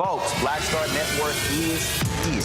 Folks, Black Star Network is here.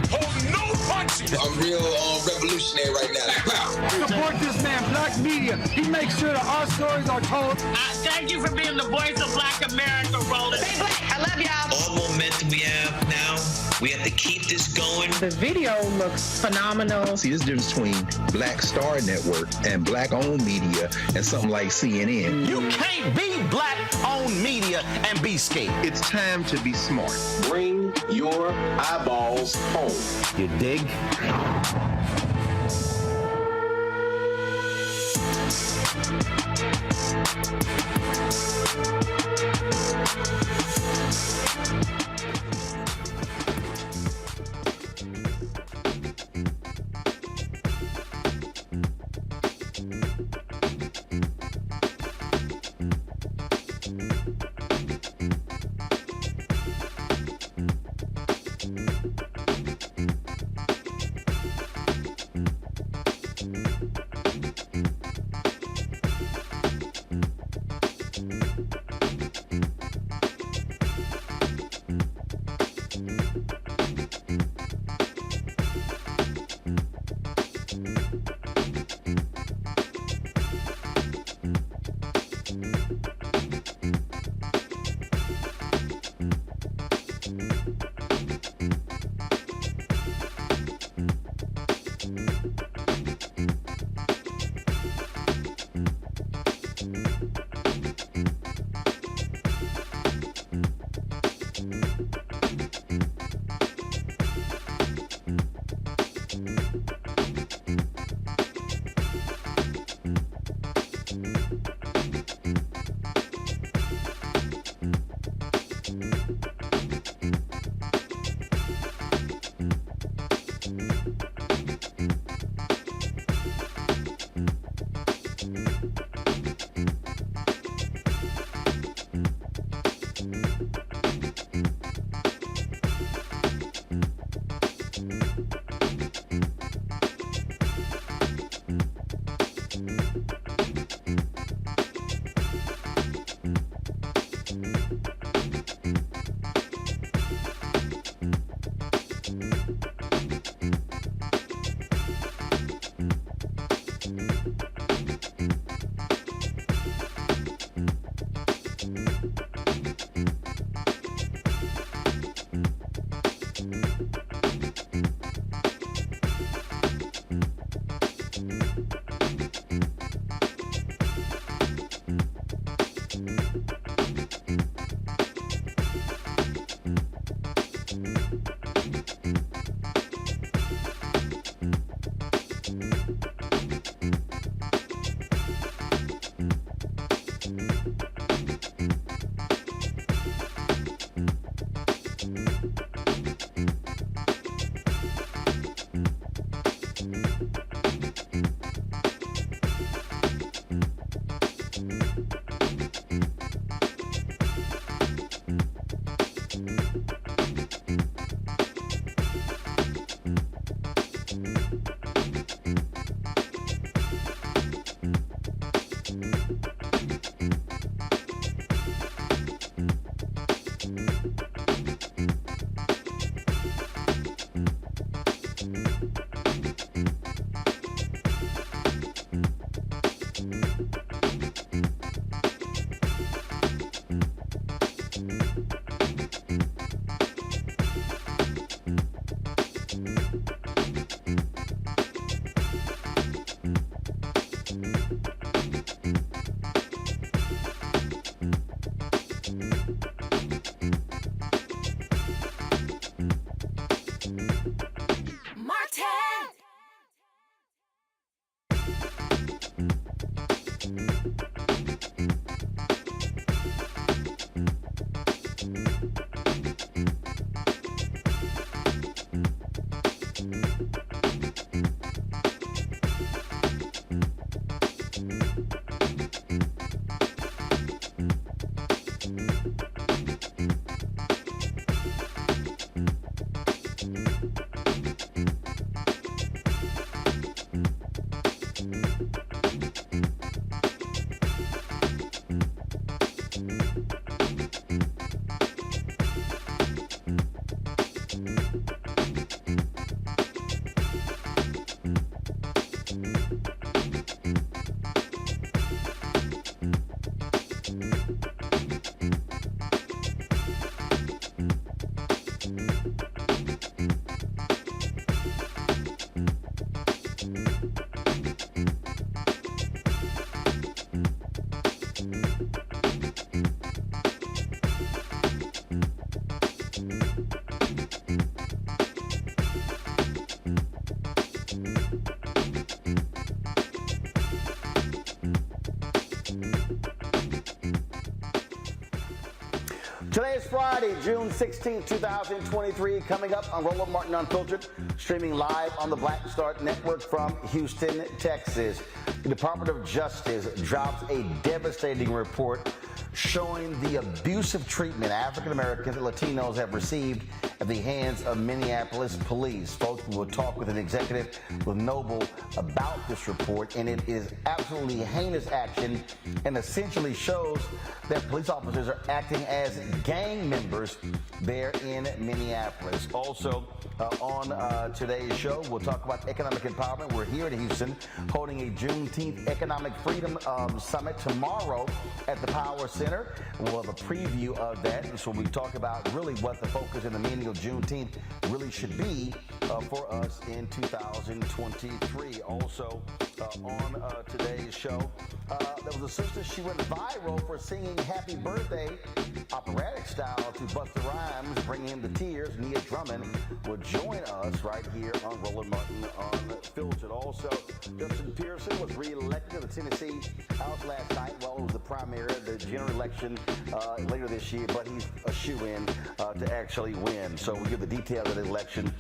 Hold no punches! I'm real revolutionary right now. Support this man, Black Media. He makes sure that our stories are told. Thank you for being the voice of Black America, Roland. Stay black. I love y'all. All momentum we have now, we have to keep this going. The video looks phenomenal. See, there's a difference between Black Star Network and Black-owned media and something like CNN. You can't be Black-owned media and be scared. It's time to be smart. Bring your eyeballs home. You dig? Today is Friday, June 16, 2023. Coming up on Roland Martin Unfiltered, streaming live on the Black Star Network from Houston, Texas. The Department of Justice drops a devastating report showing the abusive treatment African Americans and Latinos have received at the hands of Minneapolis police. Folks, we will talk with an executive with Noble about this report, and it is absolutely heinous action and essentially shows that police officers are acting as gang members there in Minneapolis. Also, on today's show, we'll talk about economic empowerment. We're here in Houston holding a Juneteenth Economic Freedom Summit tomorrow at the Power Center. We'll have a preview of that, and so we talk about really what the focus and the meaning of Juneteenth really should be for us in 2023. Also, on today's show, there was a sister, she went viral for singing Happy Birthday operatic style to Busta Rhymes, bringing him to tears. Nia Drummond will join us right here on Roland Martin Unfiltered. Also, Justin Pearson was re-elected to the Tennessee House last night. Well, it was the primary, the general election later this year, but he's a shoo-in to actually win. So we'll give the details of the election.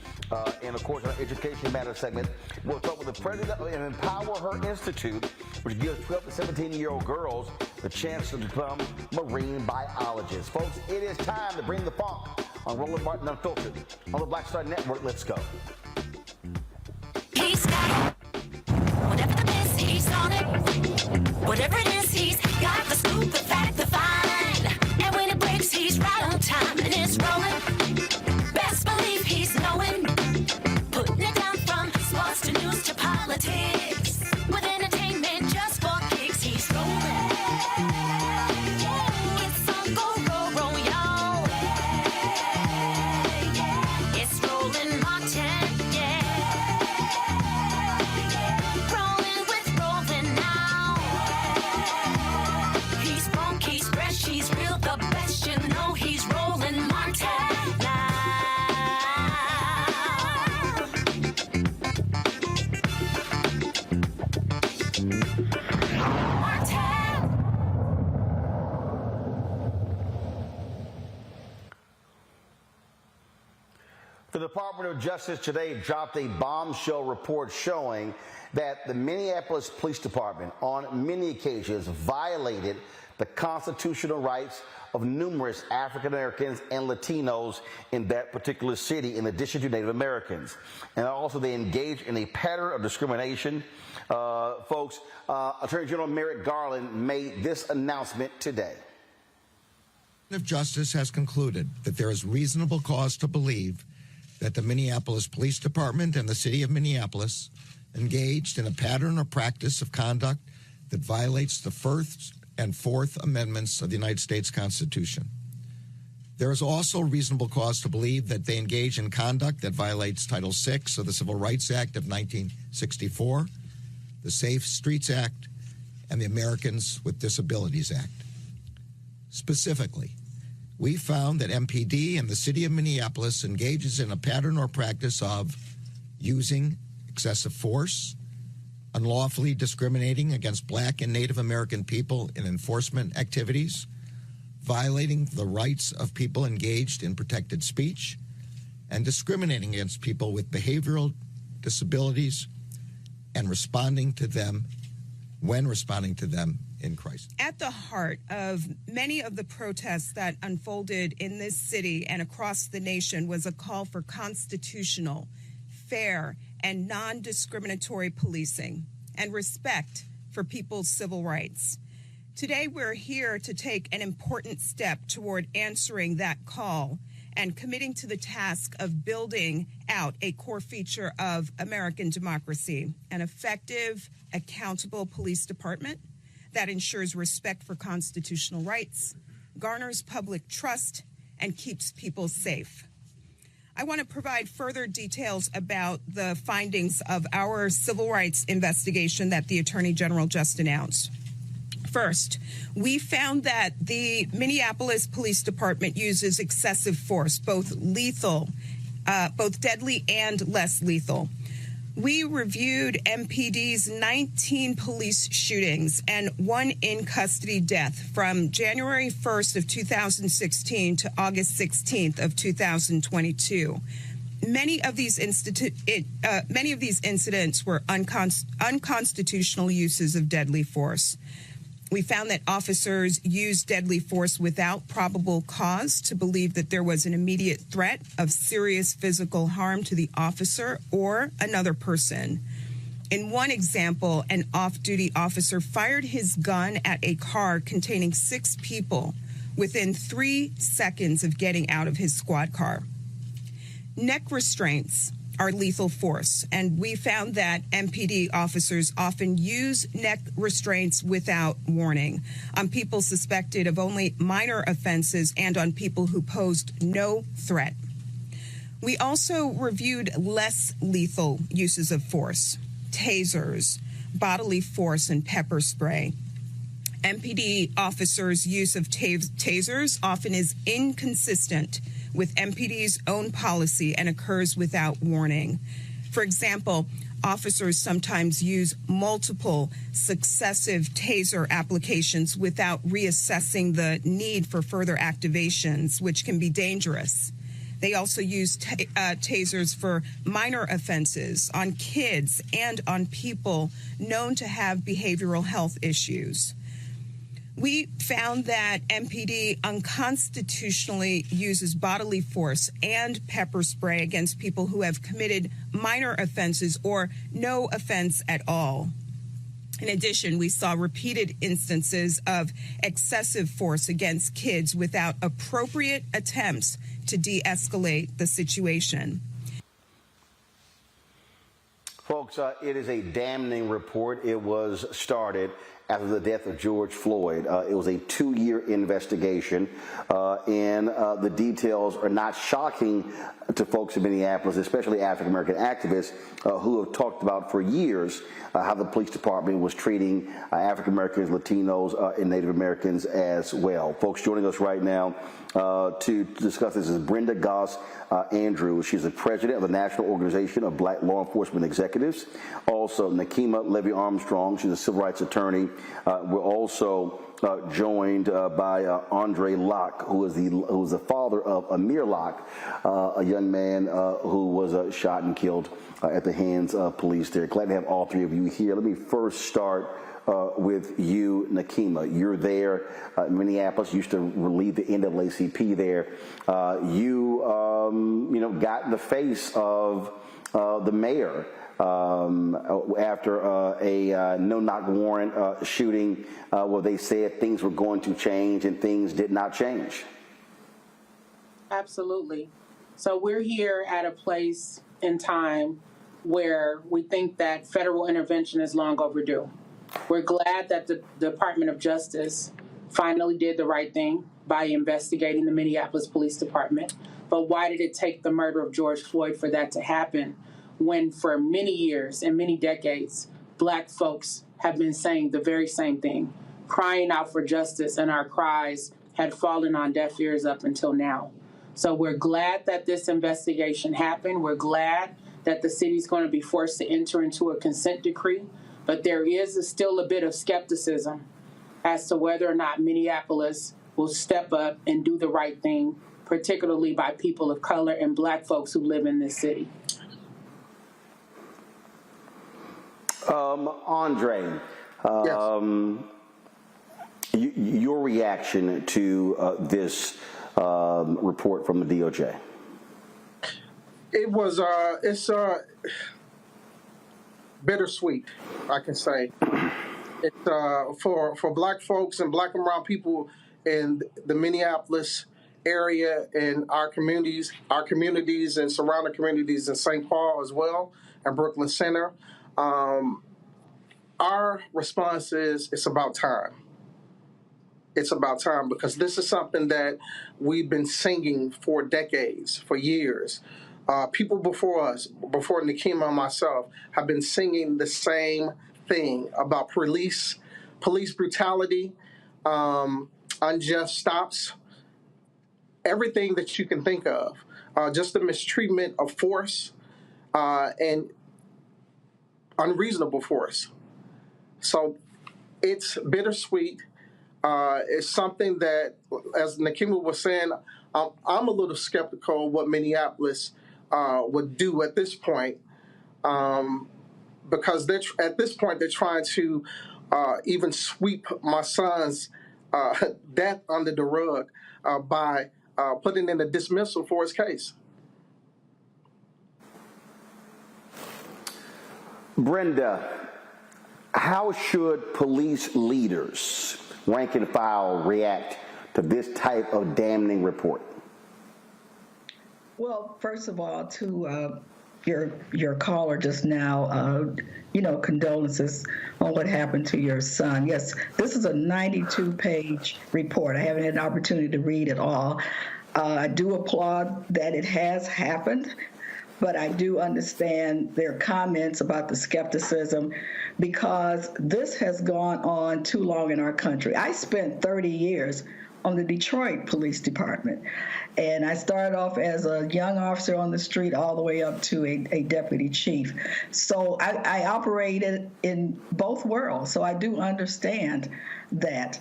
And of course, in our Education Matters segment, we'll talk with the president of EmpowHER Institute, which gives 12 to 17-year-old girls the chance to become marine biologists. Folks, it is time to bring the funk on Roland Martin Unfiltered on the Black Star Network. Let's go. He's got whatever the best, he's on it. Whatever it is, he's got the scoop, the fact, the find. And when it breaks, he's right on time and it's rolling. Best believe he's knowing. Putting it down from sports to news to politics. With entertainment just for kicks, he's rolling. It's on go, roll, y'all. It's Roland Martin, yeah. Rolling with Roland now. He's funk, he's fresh, he's real, the best, you know he's Roland Martin now. The Department of Justice today dropped a bombshell report showing that the Minneapolis Police Department on many occasions violated the constitutional rights of numerous African Americans and Latinos in that particular city, in addition to Native Americans. And also they engaged in a pattern of discrimination. Folks, Attorney General Merrick Garland made this announcement today. The Department of Justice has concluded that there is reasonable cause to believe that the Minneapolis Police Department and the City of Minneapolis engaged in a pattern or practice of conduct that violates the First and Fourth Amendments of the United States Constitution. There is also reasonable cause to believe that they engage in conduct that violates Title VI of the Civil Rights Act of 1964, the Safe Streets Act, and the Americans with Disabilities Act. Specifically, we found that MPD and the City of Minneapolis engages in a pattern or practice of using excessive force, unlawfully discriminating against Black and Native American people in enforcement activities, violating the rights of people engaged in protected speech, and discriminating against people with behavioral disabilities and responding to them when responding to them in crisis. At the heart of many of the protests that unfolded in this city and across the nation was a call for constitutional, fair, and non-discriminatory policing and respect for people's civil rights. Today, we're here to take an important step toward answering that call and committing to the task of building out a core feature of American democracy, an effective, accountable police department that ensures respect for constitutional rights, garners public trust, and keeps people safe. I want to provide further details about the findings of our civil rights investigation that the Attorney General just announced. First, we found that the Minneapolis Police Department uses excessive force, both lethal, both deadly and less lethal. We reviewed MPD's 19 police shootings and one in-custody death from January 1st of 2016 to August 16th of 2022. Many of these incidents were unconstitutional uses of deadly force. We found that officers used deadly force without probable cause to believe that there was an immediate threat of serious physical harm to the officer or another person. In one example, an off-duty officer fired his gun at a car containing 6 people within 3 seconds of getting out of his squad car. Neck restraints are lethal force, and we found that MPD officers often use neck restraints without warning on people suspected of only minor offenses and on people who posed no threat. We also reviewed less lethal uses of force, tasers, bodily force, and pepper spray. MPD officers' use of tasers often is inconsistent with MPD's own policy and occurs without warning. For example, officers sometimes use multiple successive taser applications without reassessing the need for further activations, which can be dangerous. They also use tasers for minor offenses on kids and on people known to have behavioral health issues. We found that MPD unconstitutionally uses bodily force and pepper spray against people who have committed minor offenses or no offense at all. In addition, we saw repeated instances of excessive force against kids without appropriate attempts to de-escalate the situation. Folks, it is a damning report. It was started after the death of George Floyd. It was a 2-year investigation, and the details are not shocking to folks in Minneapolis, especially African-American activists who have talked about for years how the police department was treating African-Americans, Latinos, and Native Americans as well. Folks, joining us right now to discuss this is Brenda Goss Andrews. She's the president of the National Organization of Black Law Enforcement Executives. Also, Nakima Levy-Armstrong. She's a civil rights attorney. We're also joined by Andre Locke, who is the father of Amir Locke, a young man who was shot and killed at the hands of police there. Glad to have all three of you here. Let me first start with you, Nakima. You're there in Minneapolis. You used to relieve the NAACP there. You got in the face of the mayor after a no-knock warrant shooting where they said things were going to change and things did not change. Absolutely. So we're here at a place in time where we think that federal intervention is long overdue. We're glad that the Department of Justice finally did the right thing by investigating the Minneapolis Police Department. But why did it take the murder of George Floyd for that to happen when for many years and many decades, Black folks have been saying the very same thing, crying out for justice, and our cries had fallen on deaf ears up until now. So we're glad that this investigation happened. We're glad that the city's going to be forced to enter into a consent decree. But there is still a bit of skepticism as to whether or not Minneapolis will step up and do the right thing, particularly by people of color and Black folks who live in this city. Andre, your reaction to this report from the DOJ? It's bittersweet, I can say. It's for Black folks and Black and brown people in the Minneapolis area and our communities and surrounding communities in St. Paul as well, and Brooklyn Center. Our response is it's about time. It's about time because this is something that we've been singing for decades, for years. People before us, before Nakima and myself, have been singing the same thing about police brutality, unjust stops, everything that you can think of, just the mistreatment of force. And unreasonable force. So it's bittersweet. It's something that, as Nakima was saying, I'm a little skeptical of what Minneapolis would do at this point, because at this point they're trying to even sweep my son's death under the rug by putting in a dismissal for his case. Brenda, how should police leaders, rank and file, react to this type of damning report? Well, first of all, to your caller just now, condolences on what happened to your son. Yes, this is a 92-page report. I haven't had an opportunity to read it all. I do applaud that it has happened, but I do understand their comments about the skepticism, because this has gone on too long in our country. I spent 30 years on the Detroit Police Department, and I started off as a young officer on the street all the way up to a deputy chief. So I operated in both worlds, so I do understand that.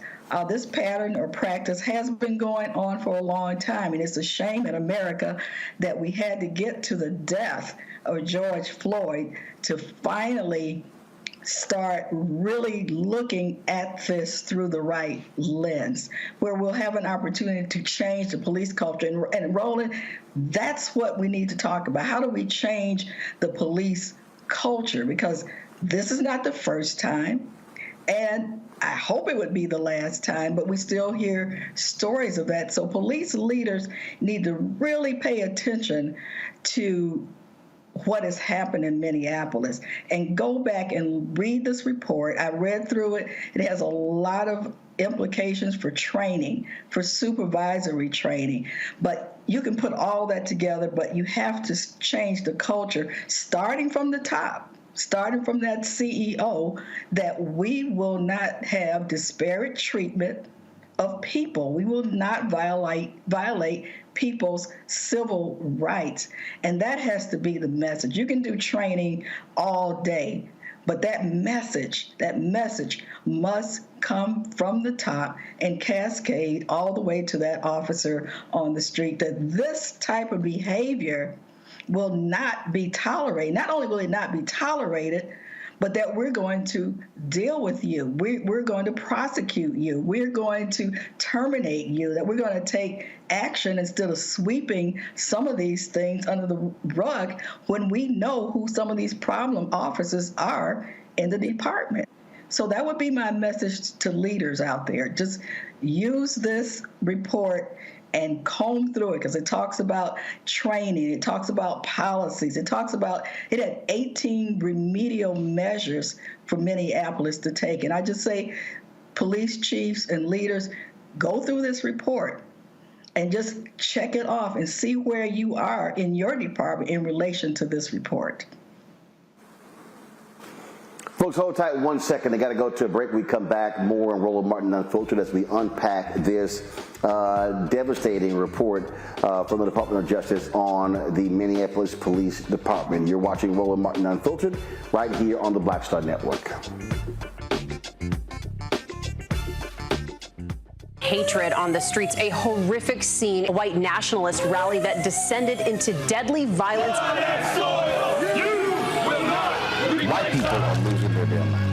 This pattern or practice has been going on for a long time, and it's a shame in America that we had to get to the death of George Floyd to finally start really looking at this through the right lens, where we'll have an opportunity to change the police culture. And Roland, that's what we need to talk about. How do we change the police culture? Because this is not the first time, and I hope it would be the last time, but we still hear stories of that. So police leaders need to really pay attention to what has happened in Minneapolis and go back and read this report. I read through it. It has a lot of implications for training, for supervisory training. But you can put all that together, but you have to change the culture, starting from the top, starting from that CEO, that we will not have disparate treatment of people. We will not violate people's civil rights. And that has to be the message. You can do training all day, but that message must come from the top and cascade all the way to that officer on the street, that this type of behavior will not be tolerated. Not only will it not be tolerated, but that we're going to deal with you. We're going to prosecute you. We're going to terminate you, that we're going to take action instead of sweeping some of these things under the rug when we know who some of these problem officers are in the department. So that would be my message to leaders out there. Just use this report and comb through it, because it talks about training, it talks about policies, it had 18 remedial measures for Minneapolis to take. And I just say, police chiefs and leaders, go through this report and just check it off and see where you are in your department in relation to this report. Folks, hold tight 1 second. I got to go to a break. We come back more on Roland Martin Unfiltered as we unpack this devastating report from the Department of Justice on the Minneapolis Police Department. You're watching Roland Martin Unfiltered right here on the Black Star Network. Hatred on the streets, a horrific scene, a white nationalist rally that descended into deadly violence. White people are losing their damn minds.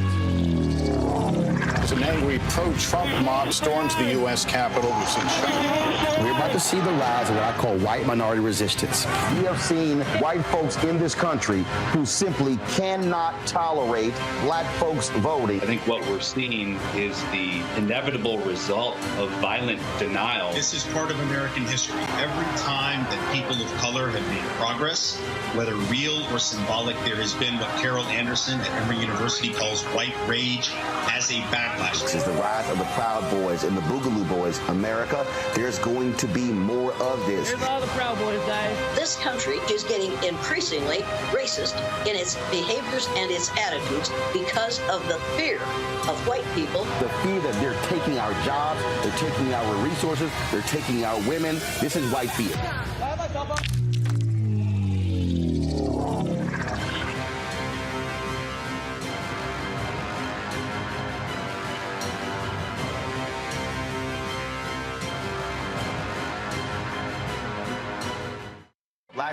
As an angry pro-Trump mob storms the U.S. Capitol, we've seen shooting. We're about to see the rise of what I call white minority resistance. We have seen white folks in this country who simply cannot tolerate black folks voting. I think what we're seeing is the inevitable result of violent denial. This is part of American history. Every time that people of color have made progress, whether real or symbolic, there has been what Carol Anderson at Emory University calls white rage as a backlash. This is the rise of the Proud Boys and the Boogaloo Boys. America, there's going to be more of this. Here's all the Proud Boys, guys. This country is getting increasingly racist in its behaviors and its attitudes because of the fear of white people. The fear that they're taking our jobs, they're taking our resources, they're taking our women. This is white fear.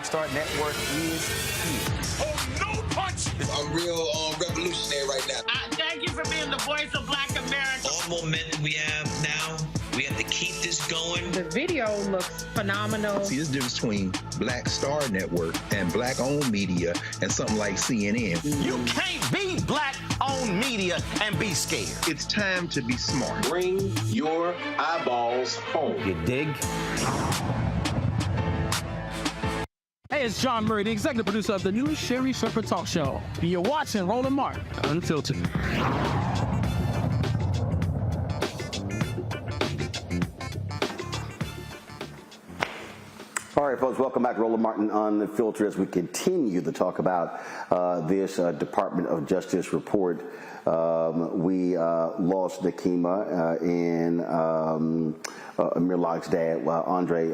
Black Star Network is here. Oh, no punch! I'm real revolutionary right now. Thank you for being the voice of Black America. All momentum we have now, we have to keep this going. The video looks phenomenal. See, there's a difference between Black Star Network and black-owned media and something like CNN. You can't be black-owned media and be scared. It's time to be smart. Bring your eyeballs home. You dig? Hey, it's John Murray, the executive producer of the new Sherry Shepherd Talk Show. You're watching Roland Martin Unfiltered. All right, folks, welcome back to Roland Martin Unfiltered as we continue to talk about this Department of Justice report. We lost Nakima and Amir Locke's dad, Andre,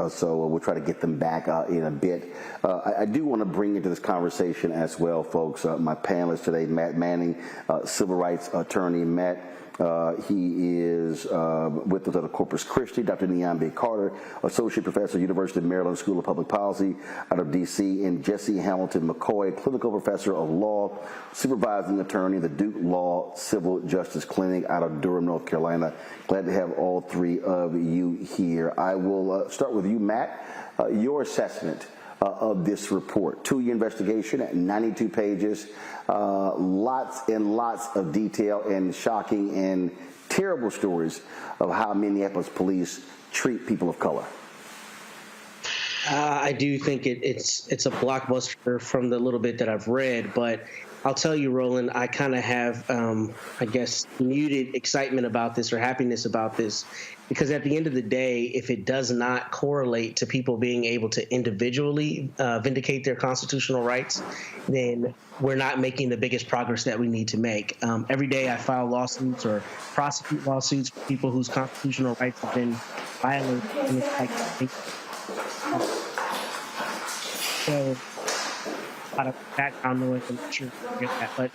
so we'll try to get them back in a bit. I do want to bring into this conversation as well, folks, my panelist today, Matt Manning, civil rights attorney. Matt, he is with us at Corpus Christi. Dr. Nia Carter, associate professor, University of Maryland School of Public Policy out of D.C., and Jesse Hamilton McCoy, clinical professor of law, supervising attorney, the Duke Law Civil Justice Clinic out of Durham, North Carolina. Glad to have all three of you here. I will start with you, Matt. Your assessment of this report. 2-year investigation at 92 pages, lots and lots of detail and shocking and terrible stories of how Minneapolis police treat people of color. I do think it's a blockbuster from the little bit that I've read, but I'll tell you, Roland, I kind of have, I guess, muted excitement about this or happiness about this, because at the end of the day, if it does not correlate to people being able to individually vindicate their constitutional rights, then we're not making the biggest progress that we need to make. Every day I file lawsuits or prosecute lawsuits for people whose constitutional rights have been violated. And it's like, so a lot of background noise, I'm not sure if you get that, but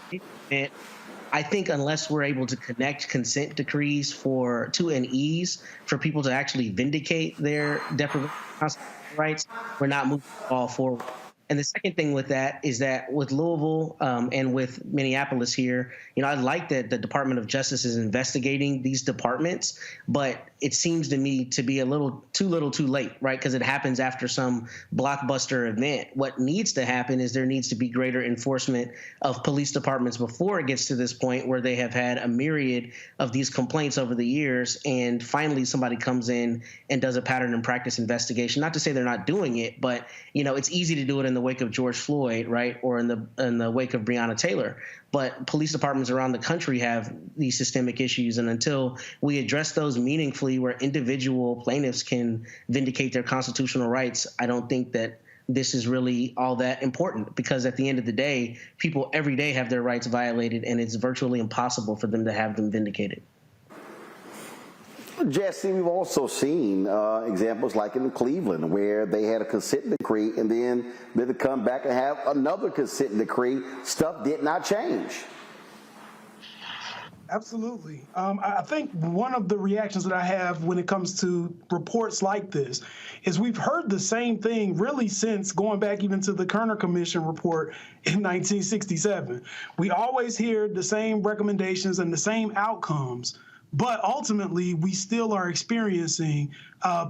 I think unless we're able to connect consent decrees to an ease for people to actually vindicate their deprivation of constitutional rights, we're not moving the ball forward. And the second thing with that is that with Louisville and with Minneapolis here, I like that the Department of Justice is investigating these departments, but it seems to me to be a little too late, right? Because it happens after some blockbuster event. What needs to happen is there needs to be greater enforcement of police departments before it gets to this point where they have had a myriad of these complaints over the years, and finally somebody comes in and does a pattern and practice investigation. Not to say they're not doing it, but it's easy to do it in the wake of George Floyd, right, or in the wake of Breonna Taylor. But police departments around the country have these systemic issues, and until we address those meaningfully where individual plaintiffs can vindicate their constitutional rights, I don't think that this is really all that important, because at the end of the day, people every day have their rights violated, and it's virtually impossible for them to have them vindicated. Jesse, we've also seen examples like in Cleveland where they had a consent decree and then they had to come back and have another consent decree. Stuff did not change. Absolutely. I think one of the reactions that I have when it comes to reports like this is we've heard the same thing really since going back even to the Kerner Commission report in 1967. We always hear the same recommendations and the same outcomes. But ultimately, we still are experiencing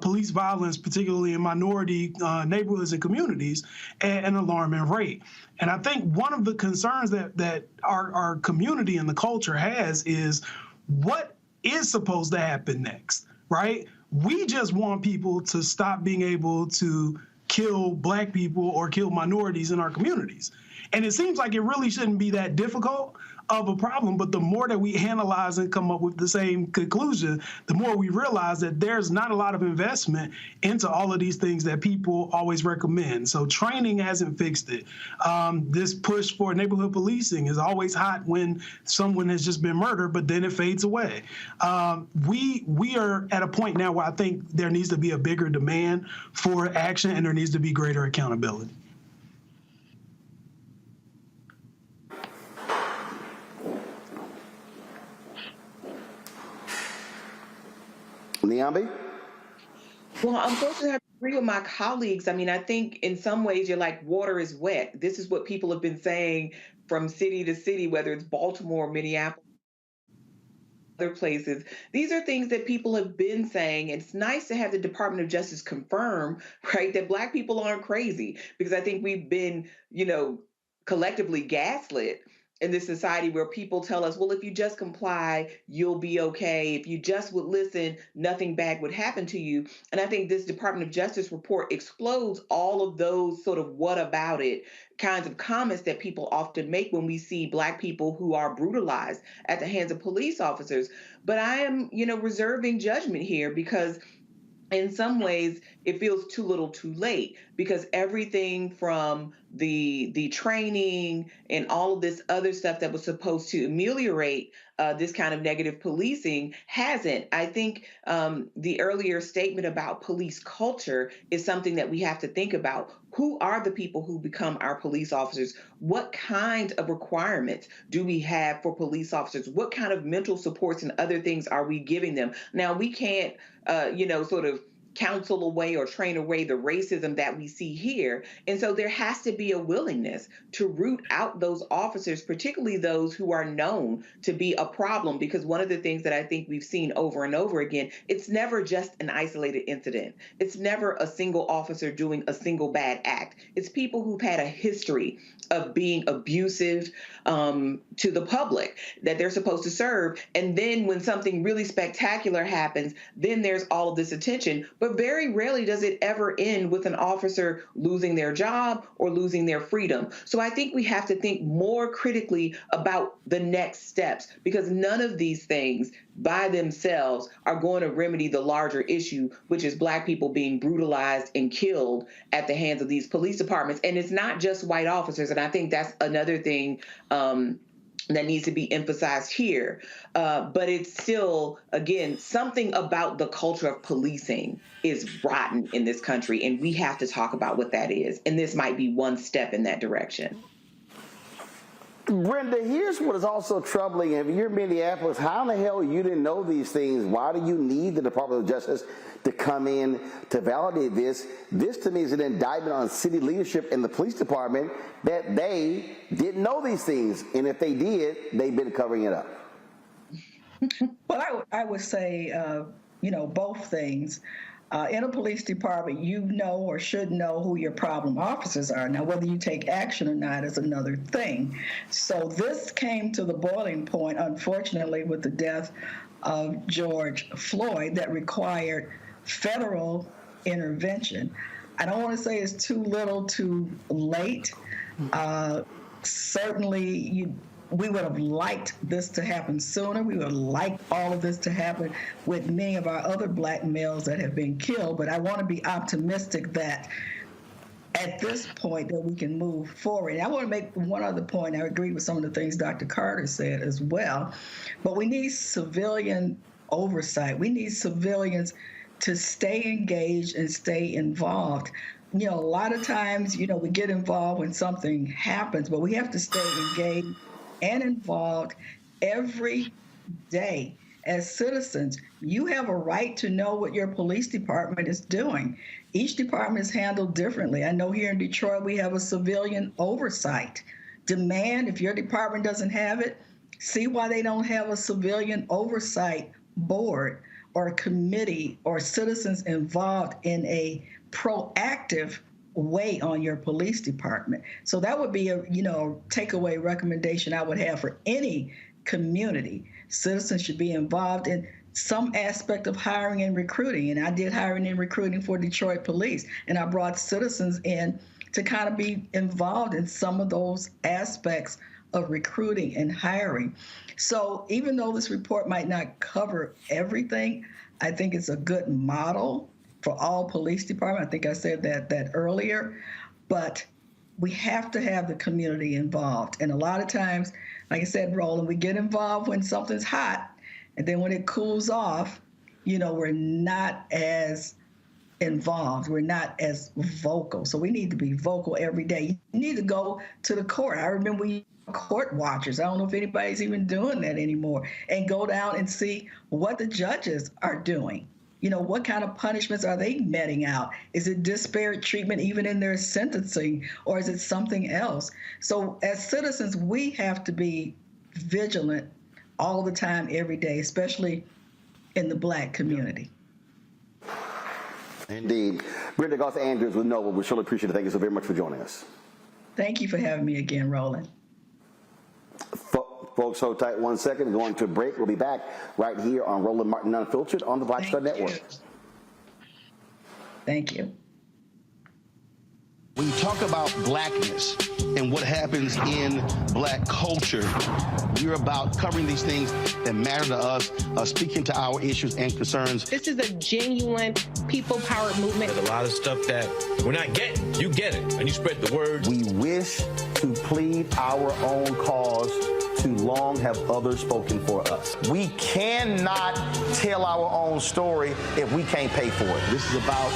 police violence, particularly in minority neighborhoods and communities, at an alarming rate. And I think one of the concerns that our community and the culture has is what is supposed to happen next, right? We just want people to stop being able to kill Black people or kill minorities in our communities. And it seems like it really shouldn't be that difficult of a problem, but the more that we analyze and come up with the same conclusion, the more we realize that there's not a lot of investment into all of these things that people always recommend. So training hasn't fixed it. This push for neighborhood policing is always hot when someone has just been murdered, but then it fades away. We are at a point now where I think there needs to be a bigger demand for action and there needs to be greater accountability. Niambi? Well, I'm going to have to agree with my colleagues. I mean, I think in some ways you're like, water is wet. This is what people have been saying from city to city, whether it's Baltimore, Minneapolis, other places. These are things that people have been saying. It's nice to have the Department of Justice confirm, right, that Black people aren't crazy, because I think we've been, collectively gaslit in this society where people tell us, well, if you just comply, you'll be okay. If you just would listen, nothing bad would happen to you. And I think this Department of Justice report explodes all of those sort of what about it kinds of comments that people often make when we see Black people who are brutalized at the hands of police officers. But I am, reserving judgment here, because in some ways it feels too little too late, because everything from the training and all of this other stuff that was supposed to ameliorate this kind of negative policing hasn't. I think the earlier statement about police culture is something that we have to think about. Who are the people who become our police officers? What kind of requirements do we have for police officers? What kind of mental supports and other things are we giving them? Now, we can't, sort of counsel away or train away the racism that we see here. And so there has to be a willingness to root out those officers, particularly those who are known to be a problem, because one of the things that I think we've seen over and over again, it's never just an isolated incident. It's never a single officer doing a single bad act. It's people who've had a history of being abusive to the public that they're supposed to serve. And then when something really spectacular happens, then there's all of this attention. But very rarely does it ever end with an officer losing their job or losing their freedom. So I think we have to think more critically about the next steps, because none of these things by themselves are going to remedy the larger issue, which is Black people being brutalized and killed at the hands of these police departments. And it's not just white officers. And I think that's another thing that needs to be emphasized here. But it's still, again, something about the culture of policing is rotten in this country, and we have to talk about what that is. And this might be one step in that direction. Brenda, here's what is also troubling. If you're in Minneapolis, how in the hell you didn't know these things? Why do you need the Department of Justice to come in to validate this? This, to me, is an indictment on city leadership and the police department that they didn't know these things. And if they did, they've been covering it up. Well, I would say, both things. In a police department, you know or should know who your problem officers are. Now, whether you take action or not is another thing. So this came to the boiling point, unfortunately, with the death of George Floyd that required federal intervention. I don't want to say it's too little too late. Certainly, we would have liked this to happen sooner. We would have liked all of this to happen with many of our other Black males that have been killed. But I want to be optimistic that at this point that we can move forward. And I want to make one other point. I agree with some of the things Dr. Carter said as well. But we need civilian oversight. We need civilians to stay engaged and stay involved. A lot of times, we get involved when something happens, but we have to stay engaged and involved every day. As citizens, you have a right to know what your police department is doing. Each department is handled differently. I know here in Detroit, we have a civilian oversight. Demand, if your department doesn't have it, see why they don't have a civilian oversight board or a committee or citizens involved in a proactive way on your police department. So that would be a takeaway recommendation I would have for any community. Citizens should be involved in some aspect of hiring and recruiting. And I did hiring and recruiting for Detroit Police, and I brought citizens in to kind of be involved in some of those aspects of recruiting and hiring. So even though this report might not cover everything, I think it's a good model for all police departments. I think I said that earlier, but we have to have the community involved. And a lot of times, like I said, Roland, we get involved when something's hot, and then when it cools off, we're not as involved. We're not as vocal. So we need to be vocal every day. You need to go to the court. I remember we court watchers. I don't know if anybody's even doing that anymore. And go down and see what the judges are doing. You know, what kind of punishments are they meting out? Is it disparate treatment even in their sentencing, or is it something else? So as citizens, we have to be vigilant all the time, every day, especially in the Black community. Indeed. Brenda Goss Andrews with NOVA. We surely appreciate it. Thank you so very much for joining us. Thank you for having me again, Roland. Folks, hold tight 1 second. Going to a break. We'll be back right here on Roland Martin Unfiltered on the Black Star Network. Thank you. When you talk about blackness and what happens in Black culture, we're about covering these things that matter to us, speaking to our issues and concerns. This is a genuine people-powered movement. There's a lot of stuff that we're not getting. You get it, and you spread the word. We wish to plead our own cause. Too long have others spoken for us. We cannot tell our own story if we can't pay for it. This is about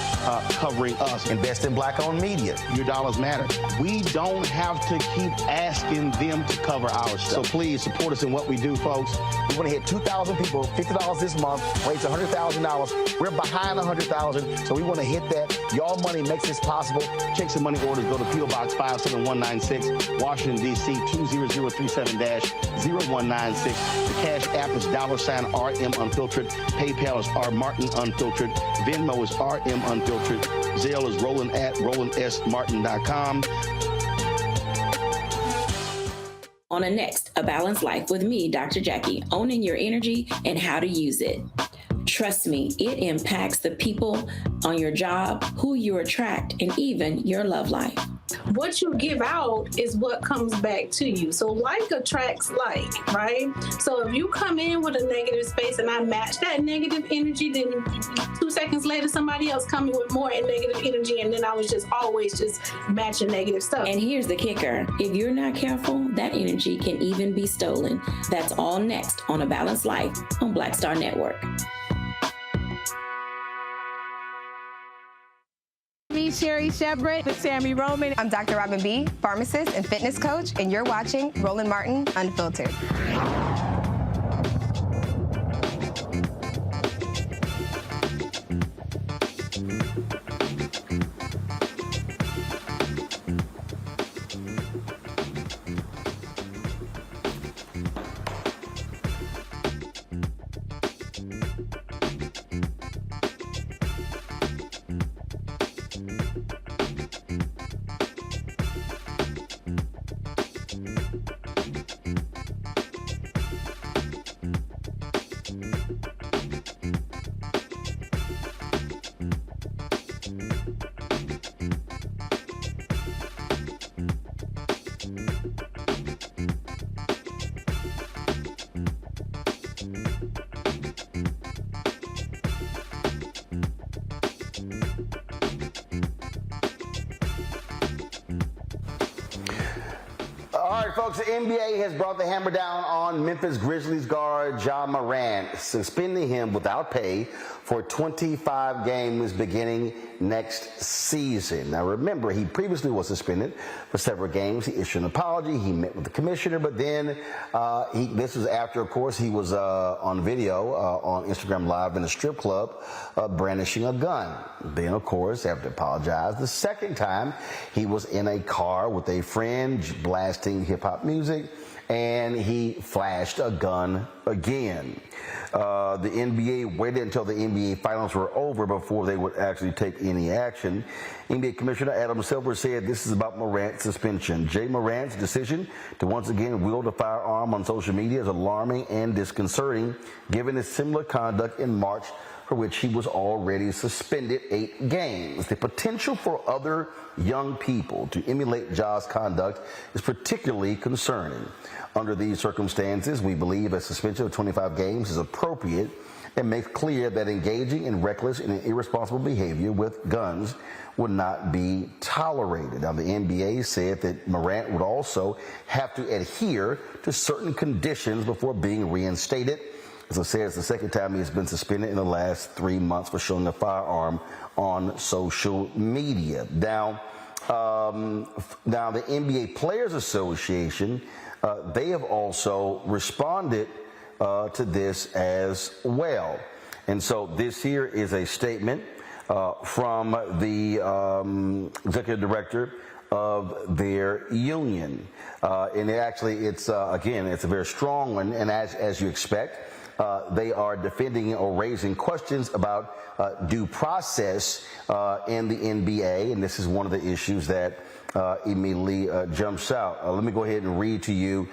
covering us. Invest in Black-owned media. Your dollars matter. We don't have to keep asking them to cover our stuff. So please support us in what we do, folks. We want to hit 2,000 people, $50 this month, raise $100,000. We're behind 100,000, so we want to hit that. Y'all money makes this possible. Checks and money orders go to P.O. Box 57196, Washington, D.C. 20037-0196. The Cash App is $RM Unfiltered. PayPal is R Martin Unfiltered. Venmo is RM Unfiltered. Zelle is Roland at RolandSMartin.com. On a next, A Balanced Life with me, Dr. Jackie, owning your energy and how to use it. Trust me, it impacts the people on your job, who you attract, and even your love life. What you give out is what comes back to you. So like attracts like, right? So if you come in with a negative space and I match that negative energy, then 2 seconds later, somebody else coming with more negative energy, and then I was just always just matching negative stuff. And here's the kicker. If you're not careful, that energy can even be stolen. That's all next on A Balanced Life on Black Star Network. Me, Sherry Shepard, with Sammy Roman. I'm Dr. Robin B., pharmacist and fitness coach, and you're watching Roland Martin Unfiltered. All right, folks, the NBA has brought the hammer down on Memphis Grizzlies guard JA Morant, suspending him without pay for 25 games beginning next season. Now, remember, he previously was suspended for several games. He issued an apology. He met with the commissioner, but then this was after, of course, he was on video on Instagram Live in a strip club brandishing a gun. Then, of course, after apologized the second time, he was in a car with a friend blasting hip-hop music, and he flashed a gun again. The NBA waited until the NBA finals were over before they would actually take any action. NBA Commissioner Adam Silver said this is about Morant's suspension. Jay Morant's decision to once again wield a firearm on social media is alarming and disconcerting, given his similar conduct in March, for which he was already suspended 8 games. The potential for other young people to emulate Ja's conduct is particularly concerning. Under these circumstances, we believe a suspension of 25 games is appropriate and makes clear that engaging in reckless and irresponsible behavior with guns would not be tolerated. Now, the NBA said that Morant would also have to adhere to certain conditions before being reinstated. As I said, it's the second time he has been suspended in the last 3 months for showing a firearm on social media. Now the NBA Players Association, they have also responded to this as well. And so this here is a statement from the executive director of their union. And it's again, it's a very strong one. And as you expect, they are defending or raising questions about due process in the NBA. And this is one of the issues that immediately jumps out. Let me go ahead and read to you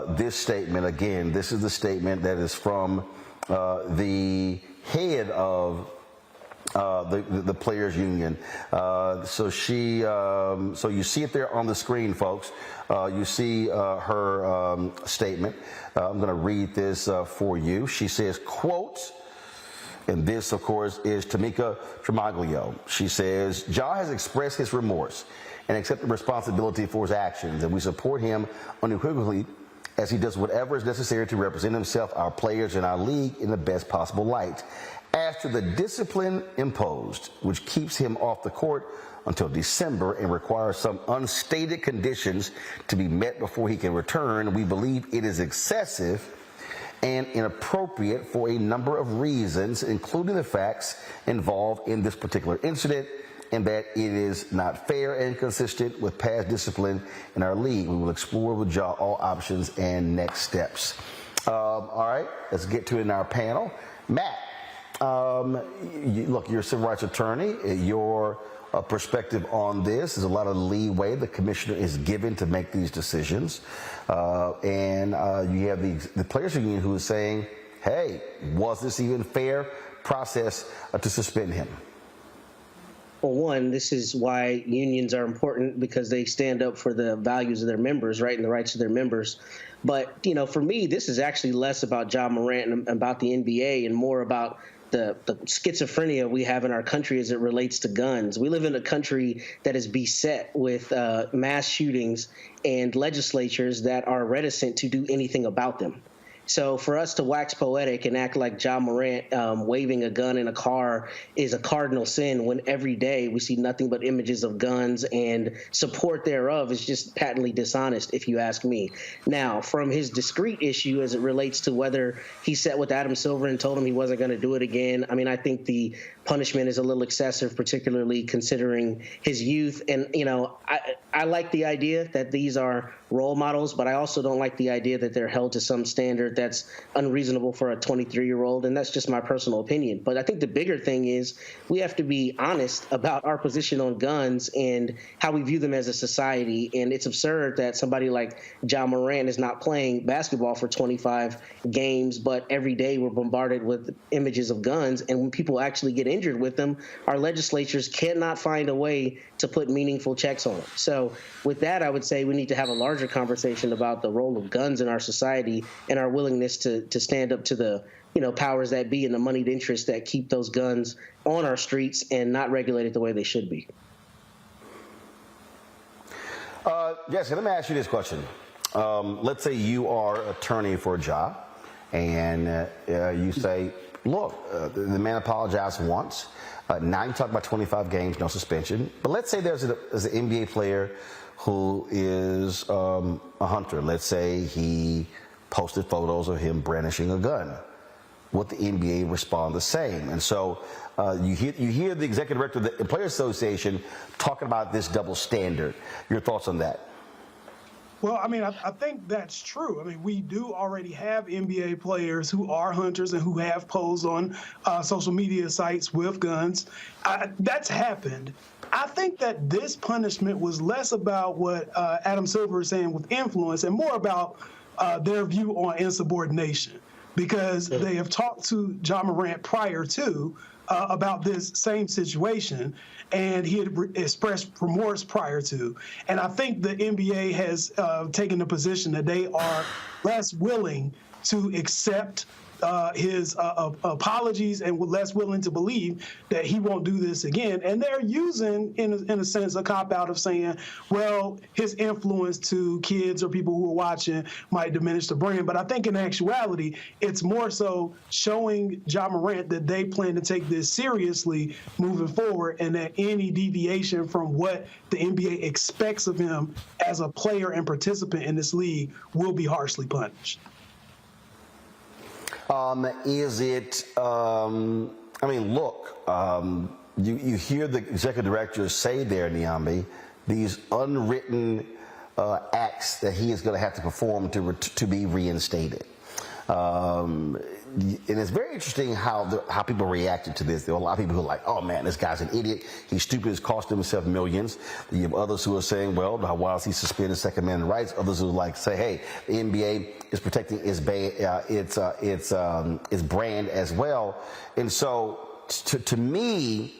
this statement. Again, this is the statement that is from the head of the players union. So you see it there on the screen, folks. You see her statement. I'm going to read this for you. She says, quote, and this, of course, is Tamika Tremaglio. She says, Ja has expressed his remorse and accepted responsibility for his actions, and we support him unequivocally as he does whatever is necessary to represent himself, our players, and our league in the best possible light. As to the discipline imposed, which keeps him off the court until December and requires some unstated conditions to be met before he can return, we believe it is excessive and inappropriate for a number of reasons, including the facts involved in this particular incident, and that it is not fair and consistent with past discipline in our league. We will explore with Ja all options and next steps. All right, let's get to it in our panel. Matt, look, you're a civil rights attorney. Your perspective on this is a lot of leeway the commissioner is given to make these decisions. And you have the players union who is saying, hey, was this even fair process to suspend him? Well, one, this is why unions are important, because they stand up for the values of their members, right, and the rights of their members. But, you know, for me, this is actually less about Ja Morant and about the NBA and more about the schizophrenia we have in our country as it relates to guns. We live in a country that is beset with mass shootings and legislatures that are reticent to do anything about them. So for us to wax poetic and act like Ja Morant waving a gun in a car is a cardinal sin, when every day we see nothing but images of guns and support thereof is just patently dishonest, if you ask me. Now, from his discrete issue as it relates to whether he sat with Adam Silver and told him he wasn't going to do it again, I mean, I think the punishment is a little excessive, particularly considering his youth. And, you know, I like the idea that these are role models, but I also don't like the idea that they're held to some standard that's unreasonable for a 23-year-old, and that's just my personal opinion. But I think the bigger thing is we have to be honest about our position on guns and how we view them as a society, and it's absurd that somebody like Ja Morant is not playing basketball for 25 games, but every day we're bombarded with images of guns, and when people actually get injured with them, our legislatures cannot find a way to put meaningful checks on them. So with that, I would say we need to have a larger conversation about the role of guns in our society and our willingness to stand up to the, you know, powers that be and the moneyed interests that keep those guns on our streets and not regulated the way they should be. Jessica, let me ask you this question. Let's say you are attorney for Ja, and you say, look, the man apologized once. Now you talk about 25 games, no suspension. But let's say there's an NBA player who is a hunter. Let's say he posted photos of him brandishing a gun. Would the NBA respond the same? And so you hear the executive director of the Players Association talking about this double standard. Your thoughts on that? Well, I mean, I think that's true. I mean, we do already have NBA players who are hunters and who have posed on social media sites with guns. That's happened. I think that this punishment was less about what Adam Silver is saying with influence and more about their view on insubordination, because they have talked to Ja Morant prior to about this same situation, and he had expressed remorse prior to. And I think the NBA has taken the position that they are less willing to accept his apologies and less willing to believe that he won't do this again. And they're using, in a sense, a cop-out of saying, well, his influence to kids or people who are watching might diminish the brand. But I think in actuality, it's more so showing Ja Morant that they plan to take this seriously moving forward, and that any deviation from what the NBA expects of him as a player and participant in this league will be harshly punished. Is it, I mean, look, you hear the executive director say there, Niambi, these unwritten acts that he is going to have to perform to be reinstated. And it's very interesting how people reacted to this. There are a lot of people who are like, oh man, this guy's an idiot. He's stupid. It's costing himself millions. You have others who are saying, well, why is he suspending Second Amendment rights? Others who like say, hey, the NBA is protecting its brand as well. And so to me,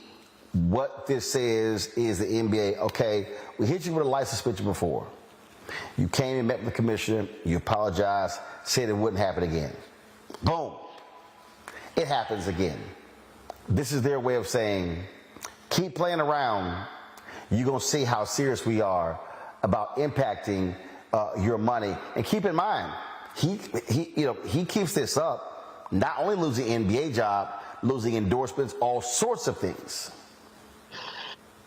what this says is the NBA, okay, we hit you with a light suspension before. You came and met with the commissioner, you apologized, said it wouldn't happen again. Boom. It happens again. This is their way of saying, keep playing around. You're going to see how serious we are about impacting your money. And keep in mind, he keeps this up, not only losing NBA job, losing endorsements, all sorts of things.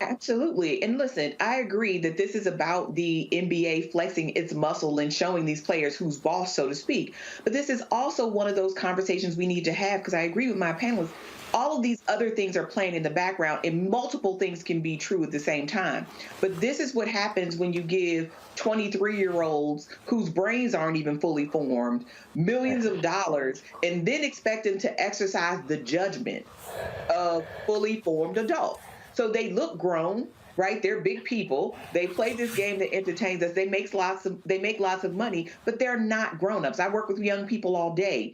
Absolutely. And listen, I agree that this is about the NBA flexing its muscle and showing these players who's boss, so to speak. But this is also one of those conversations we need to have, because I agree with my panelists. All of these other things are playing in the background, and multiple things can be true at the same time. But this is what happens when you give 23-year-olds whose brains aren't even fully formed millions of dollars and then expect them to exercise the judgment of fully formed adults. So they look grown, right? They're big people. They play this game that entertains us. They make lots of money, but they're not grown-ups. I work with young people all day,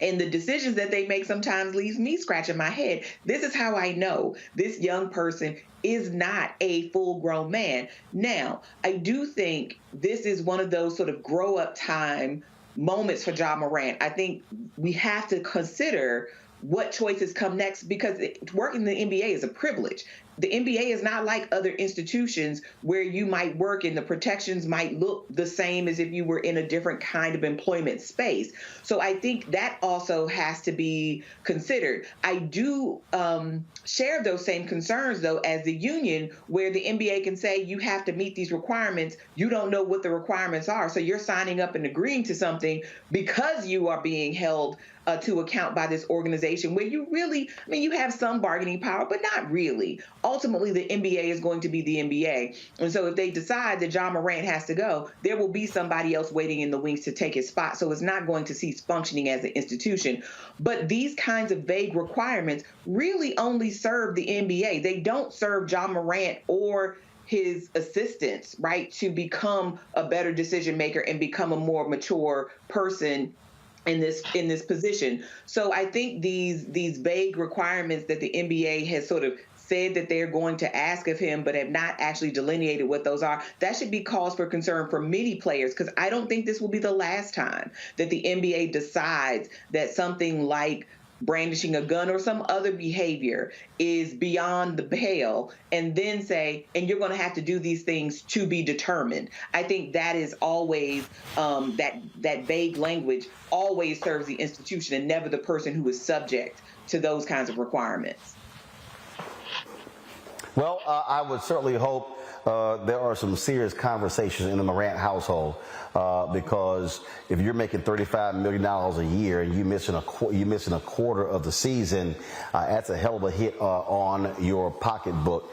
and the decisions that they make sometimes leaves me scratching my head. This is how I know this young person is not a full-grown man. Now, I do think this is one of those sort of grow-up time moments for JA Morant. I think we have to consider what choices come next, because working in the NBA is a privilege. The NBA is not like other institutions where you might work and the protections might look the same as if you were in a different kind of employment space. So I think that also has to be considered. I do share those same concerns, though, as the union, where the NBA can say you have to meet these requirements. You don't know what the requirements are. So you're signing up and agreeing to something because you are being held to account by this organization where you really, I mean, you have some bargaining power, but not really. Ultimately, the NBA is going to be the NBA. And so if they decide that JA Morant has to go, there will be somebody else waiting in the wings to take his spot. So it's not going to cease functioning as an institution. But these kinds of vague requirements really only serve the NBA. They don't serve JA Morant or his assistants, right, to become a better decision maker and become a more mature person in this position. So I think these vague requirements that the NBA has sort of said that they're going to ask of him, but have not actually delineated what those are, that should be cause for concern for many players, because I don't think this will be the last time that the NBA decides that something like brandishing a gun or some other behavior is beyond the pale, and then say, and you're going to have to do these things to be determined. I think that is always, that vague language always serves the institution and never the person who is subject to those kinds of requirements. Well, I would certainly hope there are some serious conversations in the Morant household, because if you're making $35 million a year and you're missing a quarter of the season, that's a hell of a hit on your pocketbook,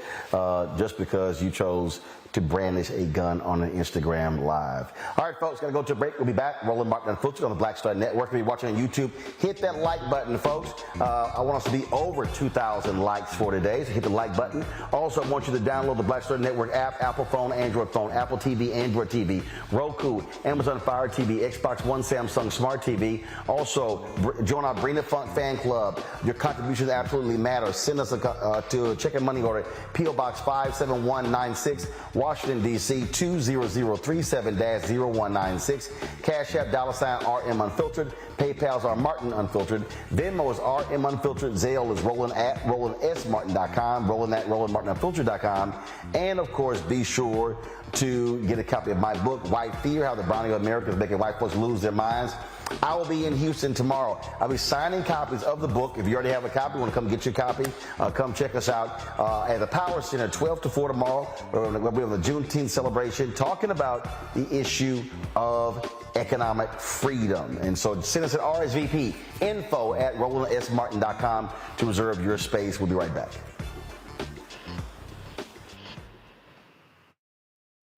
just because you chose to brandish a gun on an Instagram Live. All right, folks, gotta go to a break. We'll be back. Roland Martin Unfiltered on the Black Star Network. If you're watching on YouTube, hit that like button, folks. I want us to be over 2,000 likes for today, so hit the like button. Also, I want you to download the Black Star Network app, Apple phone, Android phone, Apple TV, Android TV, Roku, Amazon Fire TV, Xbox One, Samsung Smart TV. Also, join our Bring the Funk fan club. Your contributions absolutely matter. Send us to check and money order, P.O. Box 57196, Washington, D.C. 20037-0196. Cash App, $RM Unfiltered. PayPal's R Martin Unfiltered. Venmo is RM Unfiltered. Zelle is RolandSMartin.com. Roland@RolandMartinUnfiltered.com. And of course, be sure to get a copy of my book, White Fear: How the Browning of America is Making White Folks Lose Their Minds. I will be in Houston tomorrow. I'll be signing copies of the book. If you already have a copy, want to come get your copy, come check us out at the Power Center, 12 to 4 tomorrow. We're going to be on the Juneteenth celebration, talking about the issue of economic freedom. And so send us an RSVP, info@RolandSMartin.com to reserve your space. We'll be right back.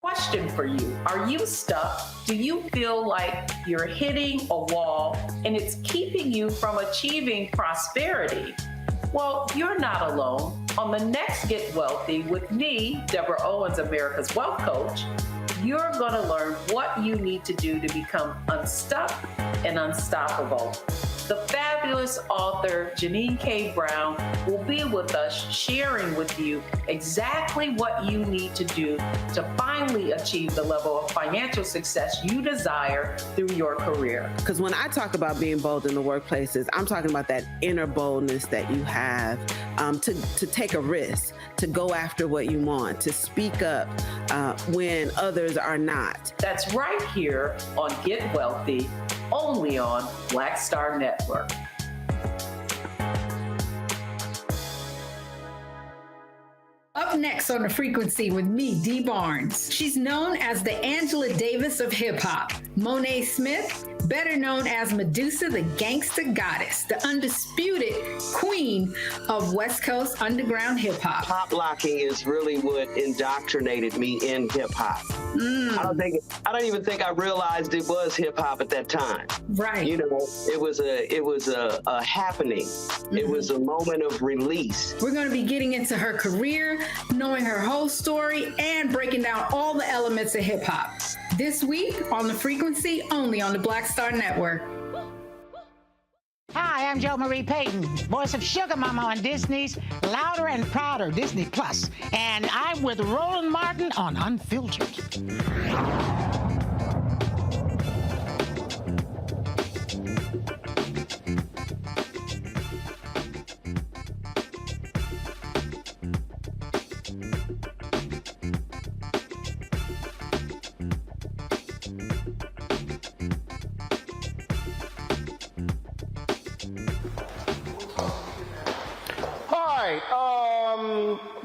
Question for you. Are you stuck? Do you feel like you're hitting a wall and it's keeping you from achieving prosperity? Well, you're not alone. On the next Get Wealthy with me, Deborah Owens, America's Wealth Coach, you're going to learn what you need to do to become unstuck and unstoppable. The fabulous author Janine K. Brown will be with us sharing with you exactly what you need to do to finally achieve the level of financial success you desire through your career. Because when I talk about being bold in the workplaces, I'm talking about that inner boldness that you have to take a risk, to go after what you want, to speak up when others are not. That's right here on Get Wealthy, only on Black Star Network. Up next on The Frequency with me, Dee Barnes. She's known as the Angela Davis of hip-hop. Monet Smith, better known as Medusa, the gangsta goddess, the undisputed queen of West Coast underground hip-hop. Pop locking is really what indoctrinated me in hip-hop. I don't even think I realized it was hip-hop at that time. Right. You know, it was a happening. It was a moment of release. We're going to be getting into her career, knowing her whole story, and breaking down all the elements of hip-hop. This week on The Frequency, only on the Black Star Network. Hi, I'm Jo Marie Payton, voice of Sugar Mama on Disney's Louder and Prouder Disney Plus, and I'm with Roland Martin on Unfiltered.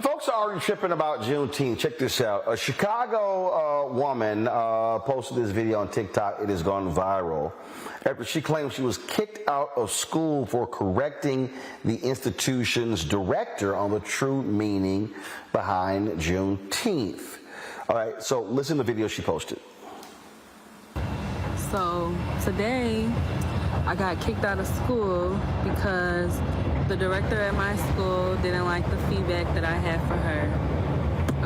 Folks are already tripping about Juneteenth. Check this out. A Chicago woman posted this video on TikTok. It has gone viral after she claimed she was kicked out of school for correcting the institution's director on the true meaning behind Juneteenth. All right, so listen to the video she posted. So today, I got kicked out of school because the director at my school didn't like the feedback that I had for her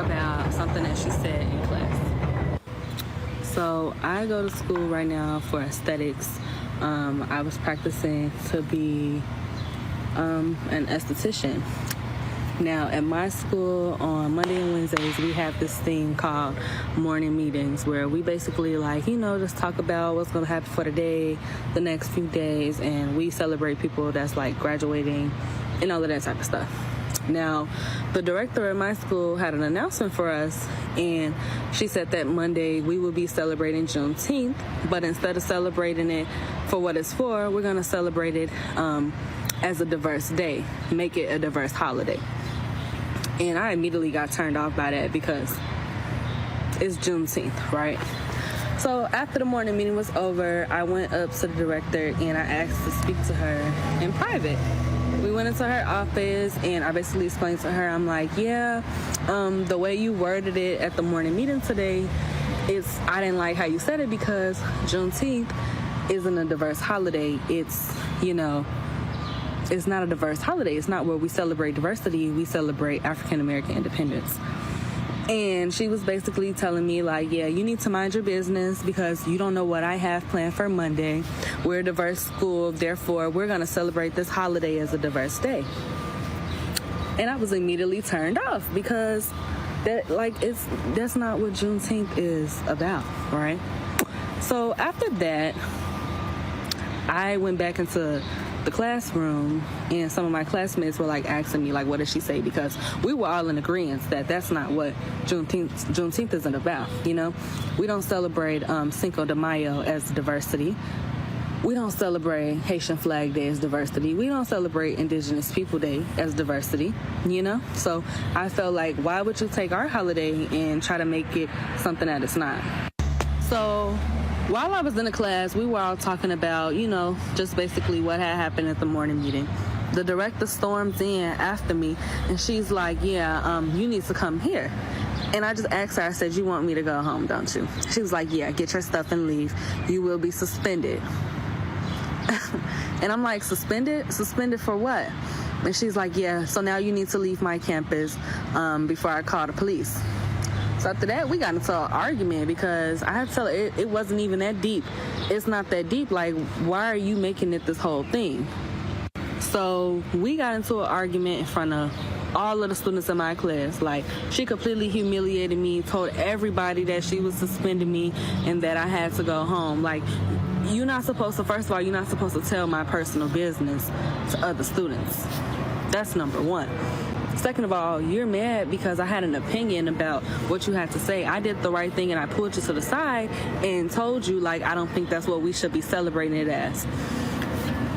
about something that she said in class. So I go to school right now for aesthetics. I was practicing to be an esthetician. Now, at my school on Monday and Wednesdays, we have this thing called morning meetings where we basically just talk about what's going to happen for the day, the next few days, and we celebrate people that's graduating and all of that type of stuff. Now, the director at my school had an announcement for us, and she said that Monday we will be celebrating Juneteenth, but instead of celebrating it for what it's for, we're going to celebrate it as a diverse day, make it a diverse holiday. And I immediately got turned off by that because it's Juneteenth, right? So after the morning meeting was over, I went up to the director and I asked to speak to her in private. We went into her office and I basically explained to her, I'm like, the way you worded it at the morning meeting today, I didn't like how you said it because Juneteenth isn't a diverse holiday. It's not a diverse holiday. It's not where we celebrate diversity. We celebrate African American independence. And she was basically telling me you need to mind your business because you don't know what I have planned for Monday. We're a diverse school, therefore we're going to celebrate this holiday as a diverse day. And I was immediately turned off because that's not what Juneteenth is about, right? So after that, I went back into the classroom and some of my classmates were asking me what did she say, because we were all in agreement that that's not what Juneteenth isn't about. We don't celebrate Cinco de Mayo as diversity. we don't celebrate Haitian Flag Day as diversity. We don't celebrate Indigenous People Day as diversity, you know? So I felt like, why would you take our holiday and try to make it something that it's not? So while I was in the class, we were all talking about, you know, just basically what had happened at the morning meeting. The director storms in after me, and she's like, yeah, you need to come here. And I just asked her, I said, you want me to go home, don't you? She was like, yeah, get your stuff and leave. You will be suspended. And I'm like, suspended? Suspended for what? And she's like, yeah, so now you need to leave my campus before I call the police. So after that, we got into an argument because I had to tell her it wasn't even that deep. It's not that deep. Like, why are you making it this whole thing? So we got into an argument in front of all of the students in my class. Like, she completely humiliated me, told everybody that she was suspending me and that I had to go home. Like, you're not supposed to, first of all, you're not supposed to tell my personal business to other students. That's number one. Second of all, you're mad because I had an opinion about what you had to say. I did the right thing and I pulled you to the side and told you, like, I don't think that's what we should be celebrating it as.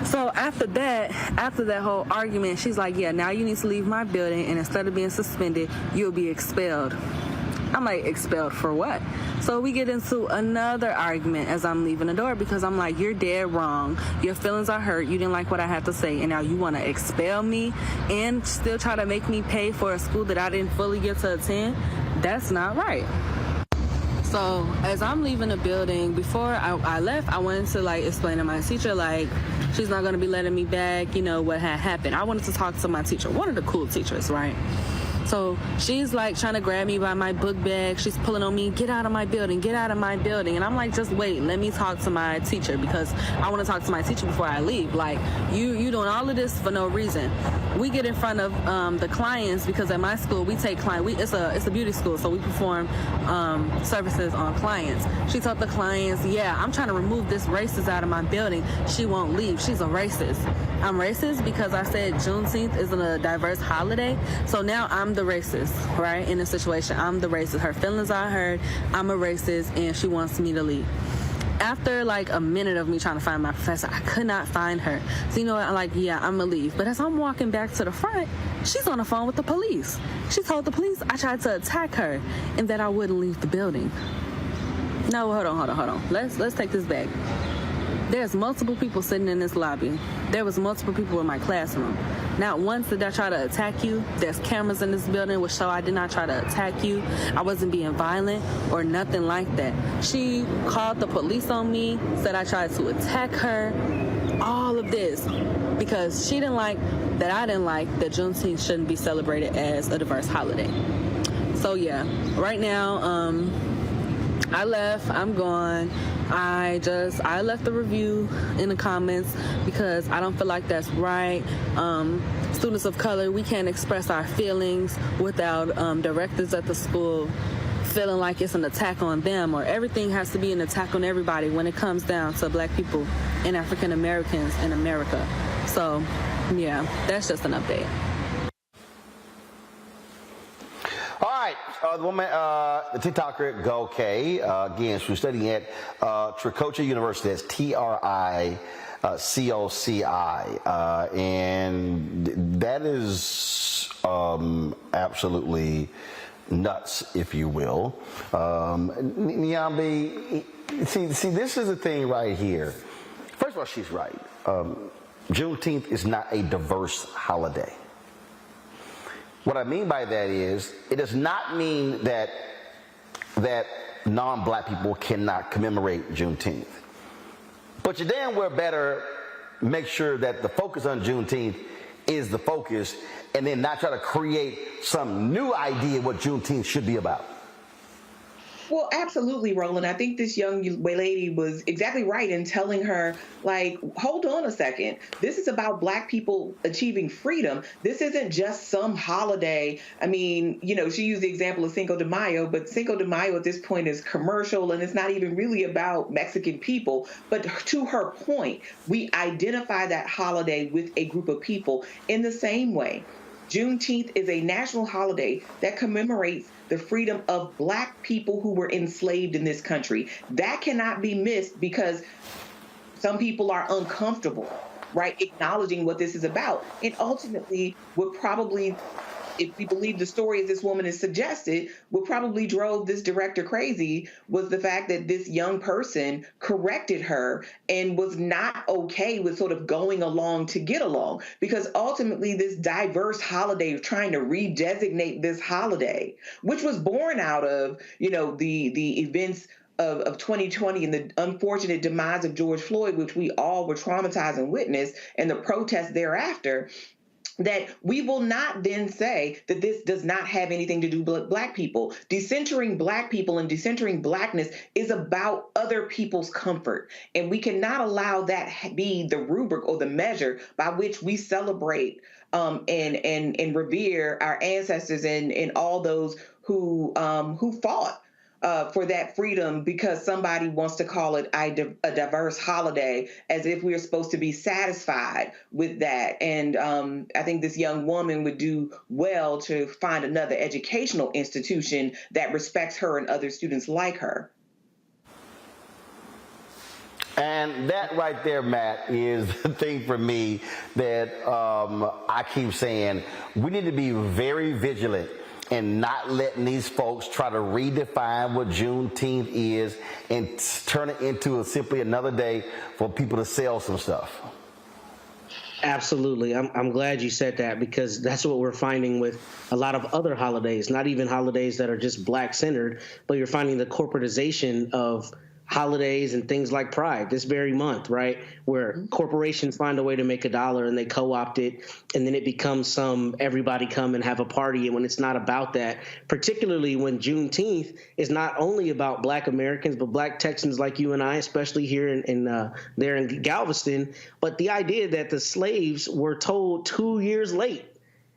So after that whole argument, she's like, yeah, now you need to leave my building, and instead of being suspended, you'll be expelled. I'm like, expelled for what? So we get into another argument as I'm leaving the door because I'm like, you're dead wrong. Your feelings are hurt. You didn't like what I had to say, and now you want to expel me and still try to make me pay for a school that I didn't fully get to attend? That's not right. So as I'm leaving the building, before I left, I wanted to, like, explain to my teacher, like, she's not going to be letting me back, you know, what had happened. I wanted to talk to my teacher, one of the cool teachers, right? So she's like trying to grab me by my book bag. She's pulling on me, get out of my building, get out of my building. And I'm like, just wait, let me talk to my teacher because I want to talk to my teacher before I leave. Like, you doing all of this for no reason. We get in front of the clients because at my school, we take clients. It's a beauty school, so we perform services on clients. She told the clients, yeah, I'm trying to remove this racist out of my building. She won't leave. She's a racist. I'm racist because I said Juneteenth isn't a diverse holiday. So now I'm the racist, right? In this situation, I'm the racist. Her feelings are hurt. I'm a racist, and she wants me to leave. After like a minute of me trying to find my professor, I could not find her. So you know what? I'm like, yeah, I'm gonna leave. But as I'm walking back to the front, she's on the phone with the police. She told the police I tried to attack her and that I wouldn't leave the building. No, hold on. Let's take this back. There's multiple people sitting in this lobby. There was multiple people in my classroom. Not once did I try to attack you. There's cameras in this building which show I did not try to attack you. I wasn't being violent or nothing like that. She called the police on me, said I tried to attack her. All of this because she didn't like that I didn't like that Juneteenth shouldn't be celebrated as a diverse holiday. So yeah, right now, I left, I'm gone. I left the review in the comments because I don't feel like that's right. Students of color, we can't express our feelings without directors at the school feeling like it's an attack on them, or everything has to be an attack on everybody when it comes down to Black people and African Americans in America. So yeah, that's just an update. The woman, the TikToker Go K, again, she's studying at Tricoci University. That's TRICOCI, and that is absolutely nuts, if you will. Nyambe, see, this is the thing right here. First of all, she's right. Juneteenth is not a diverse holiday. What I mean by that is, it does not mean that non-Black people cannot commemorate Juneteenth. But you damn well better make sure that the focus on Juneteenth is the focus, and then not try to create some new idea what Juneteenth should be about. Well, absolutely, Roland. I think this young lady was exactly right in telling her, like, hold on a second. This is about Black people achieving freedom. This isn't just some holiday. I mean, you know, she used the example of Cinco de Mayo, but Cinco de Mayo at this point is commercial, and it's not even really about Mexican people. But to her point, we identify that holiday with a group of people in the same way. Juneteenth is a national holiday that commemorates the freedom of Black people who were enslaved in this country. That cannot be missed because Some people are uncomfortable, right, acknowledging what this is about. And ultimately, would probably, if we believe the story as this woman has suggested, what probably drove this director crazy was the fact that this young person corrected her and was not okay with sort of going along to get along. Because ultimately, this diverse holiday, trying to redesignate this holiday, which was born out of, the events of 2020 and the unfortunate demise of George Floyd, which we all were traumatized and witnessed, and the protests thereafter, that we will not then say that this does not have anything to do with Black people. Decentering Black people and decentering Blackness is about other people's comfort. And we cannot allow that be the rubric or the measure by which we celebrate and revere our ancestors and all those who fought for that freedom, because somebody wants to call it a diverse holiday, as if we're supposed to be satisfied with that. And I think this young woman would do well to find another educational institution that respects her and other students like her. And that right there, Matt, is the thing for me that I keep saying. We need to be very vigilant and not letting these folks try to redefine what Juneteenth is and turn it into simply another day for people to sell some stuff. Absolutely. I'm glad you said that, because that's what we're finding with a lot of other holidays, not even holidays that are just Black-centered, but you're finding the corporatization of holidays and things like Pride this very month, right? Where corporations find a way to make $1 and they co-opt it, and then it becomes everybody come and have a party. And when it's not about that, particularly when Juneteenth is not only about Black Americans, but Black Texans like you and I, especially here there in Galveston. But the idea that the slaves were told 2 years late.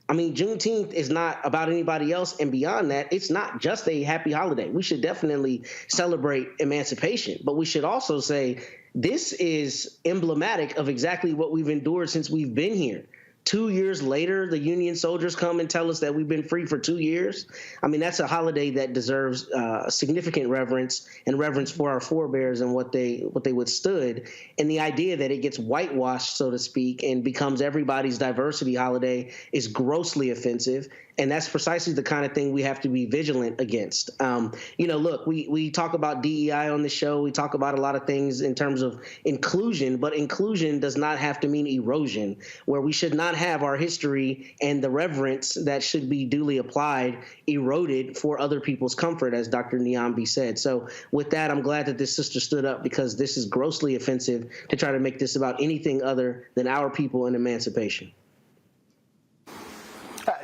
I mean, Juneteenth is not about anybody else. And beyond that, it's not just a happy holiday. We should definitely celebrate emancipation, but we should also say this is emblematic of exactly what we've endured since we've been here. 2 years later, the Union soldiers come and tell us that we've been free for 2 years. I mean, that's a holiday that deserves significant reverence and reverence for our forebears and what they withstood. And the idea that it gets whitewashed, so to speak, and becomes everybody's diversity holiday is grossly offensive. And that's precisely the kind of thing we have to be vigilant against. Look, we talk about DEI on the show. We talk about a lot of things in terms of inclusion, but inclusion does not have to mean erosion, where we should not have our history and the reverence that should be duly applied eroded for other people's comfort, as Dr. Niambi said. So with that, I'm glad that this sister stood up, because this is grossly offensive to try to make this about anything other than our people and emancipation.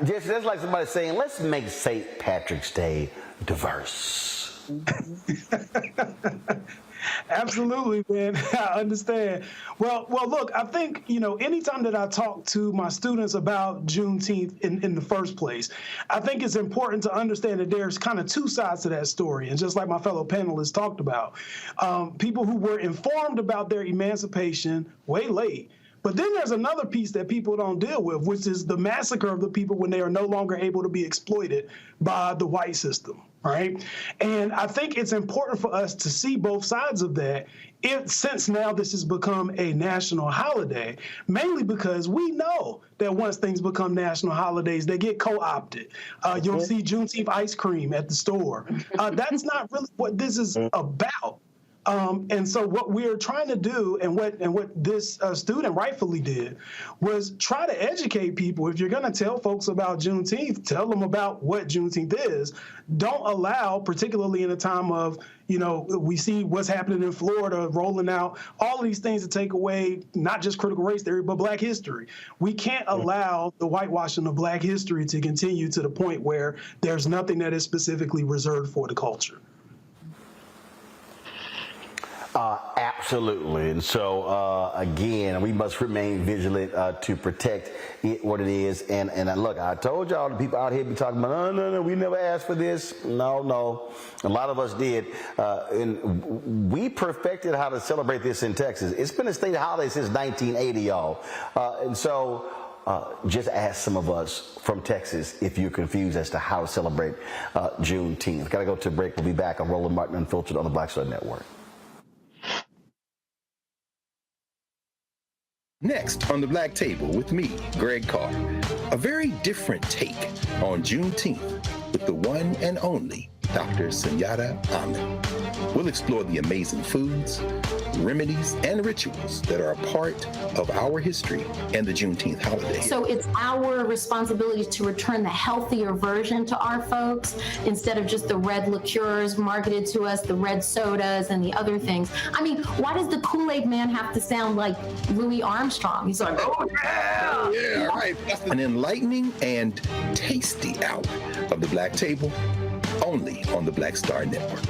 Just that's like somebody saying, let's make St. Patrick's Day diverse. Absolutely, man. I understand. Well, look, I think, anytime that I talk to my students about Juneteenth in the first place, I think it's important to understand that there's kind of two sides to that story. And just like my fellow panelists talked about, people who were informed about their emancipation way late. But then there's another piece that people don't deal with, which is the massacre of the people when they are no longer able to be exploited by the white system, right? And I think it's important for us to see both sides of that, since now this has become a national holiday, mainly because we know that once things become national holidays, they get co-opted. You'll see Juneteenth ice cream at the store. That's not really what this is about. And so what we're trying to do, and what this student rightfully did, was try to educate people. If you're going to tell folks about Juneteenth, tell them about what Juneteenth is. Don't allow, particularly in a time of, we see what's happening in Florida, rolling out all of these things to take away not just critical race theory, but Black history. We can't allow the whitewashing of Black history to continue to the point where there's nothing that is specifically reserved for the culture. Absolutely. And so, again, we must remain vigilant to protect what it is. And look, I told y'all, the people out here be talking about, no, we never asked for this. No. A lot of us did. And we perfected how to celebrate this in Texas. It's been a state holiday since 1980, y'all. And so just ask some of us from Texas if you're confused as to how to celebrate Juneteenth. Got to go to a break. We'll be back on Roland Martin Unfiltered on the Black Star Network. Next on The Black Table with me, Greg Carr, a very different take on Juneteenth with the one and only Dr. Sunyata Ahmed. We'll explore the amazing foods, remedies, and rituals that are a part of our history and the Juneteenth holiday. So it's our responsibility to return the healthier version to our folks instead of just the red liqueurs marketed to us, the red sodas and the other things. I mean, why does the Kool-Aid man have to sound like Louis Armstrong? He's like, oh yeah! Yeah, right. An enlightening and tasty hour of The Black Table, only on the Black Star Network.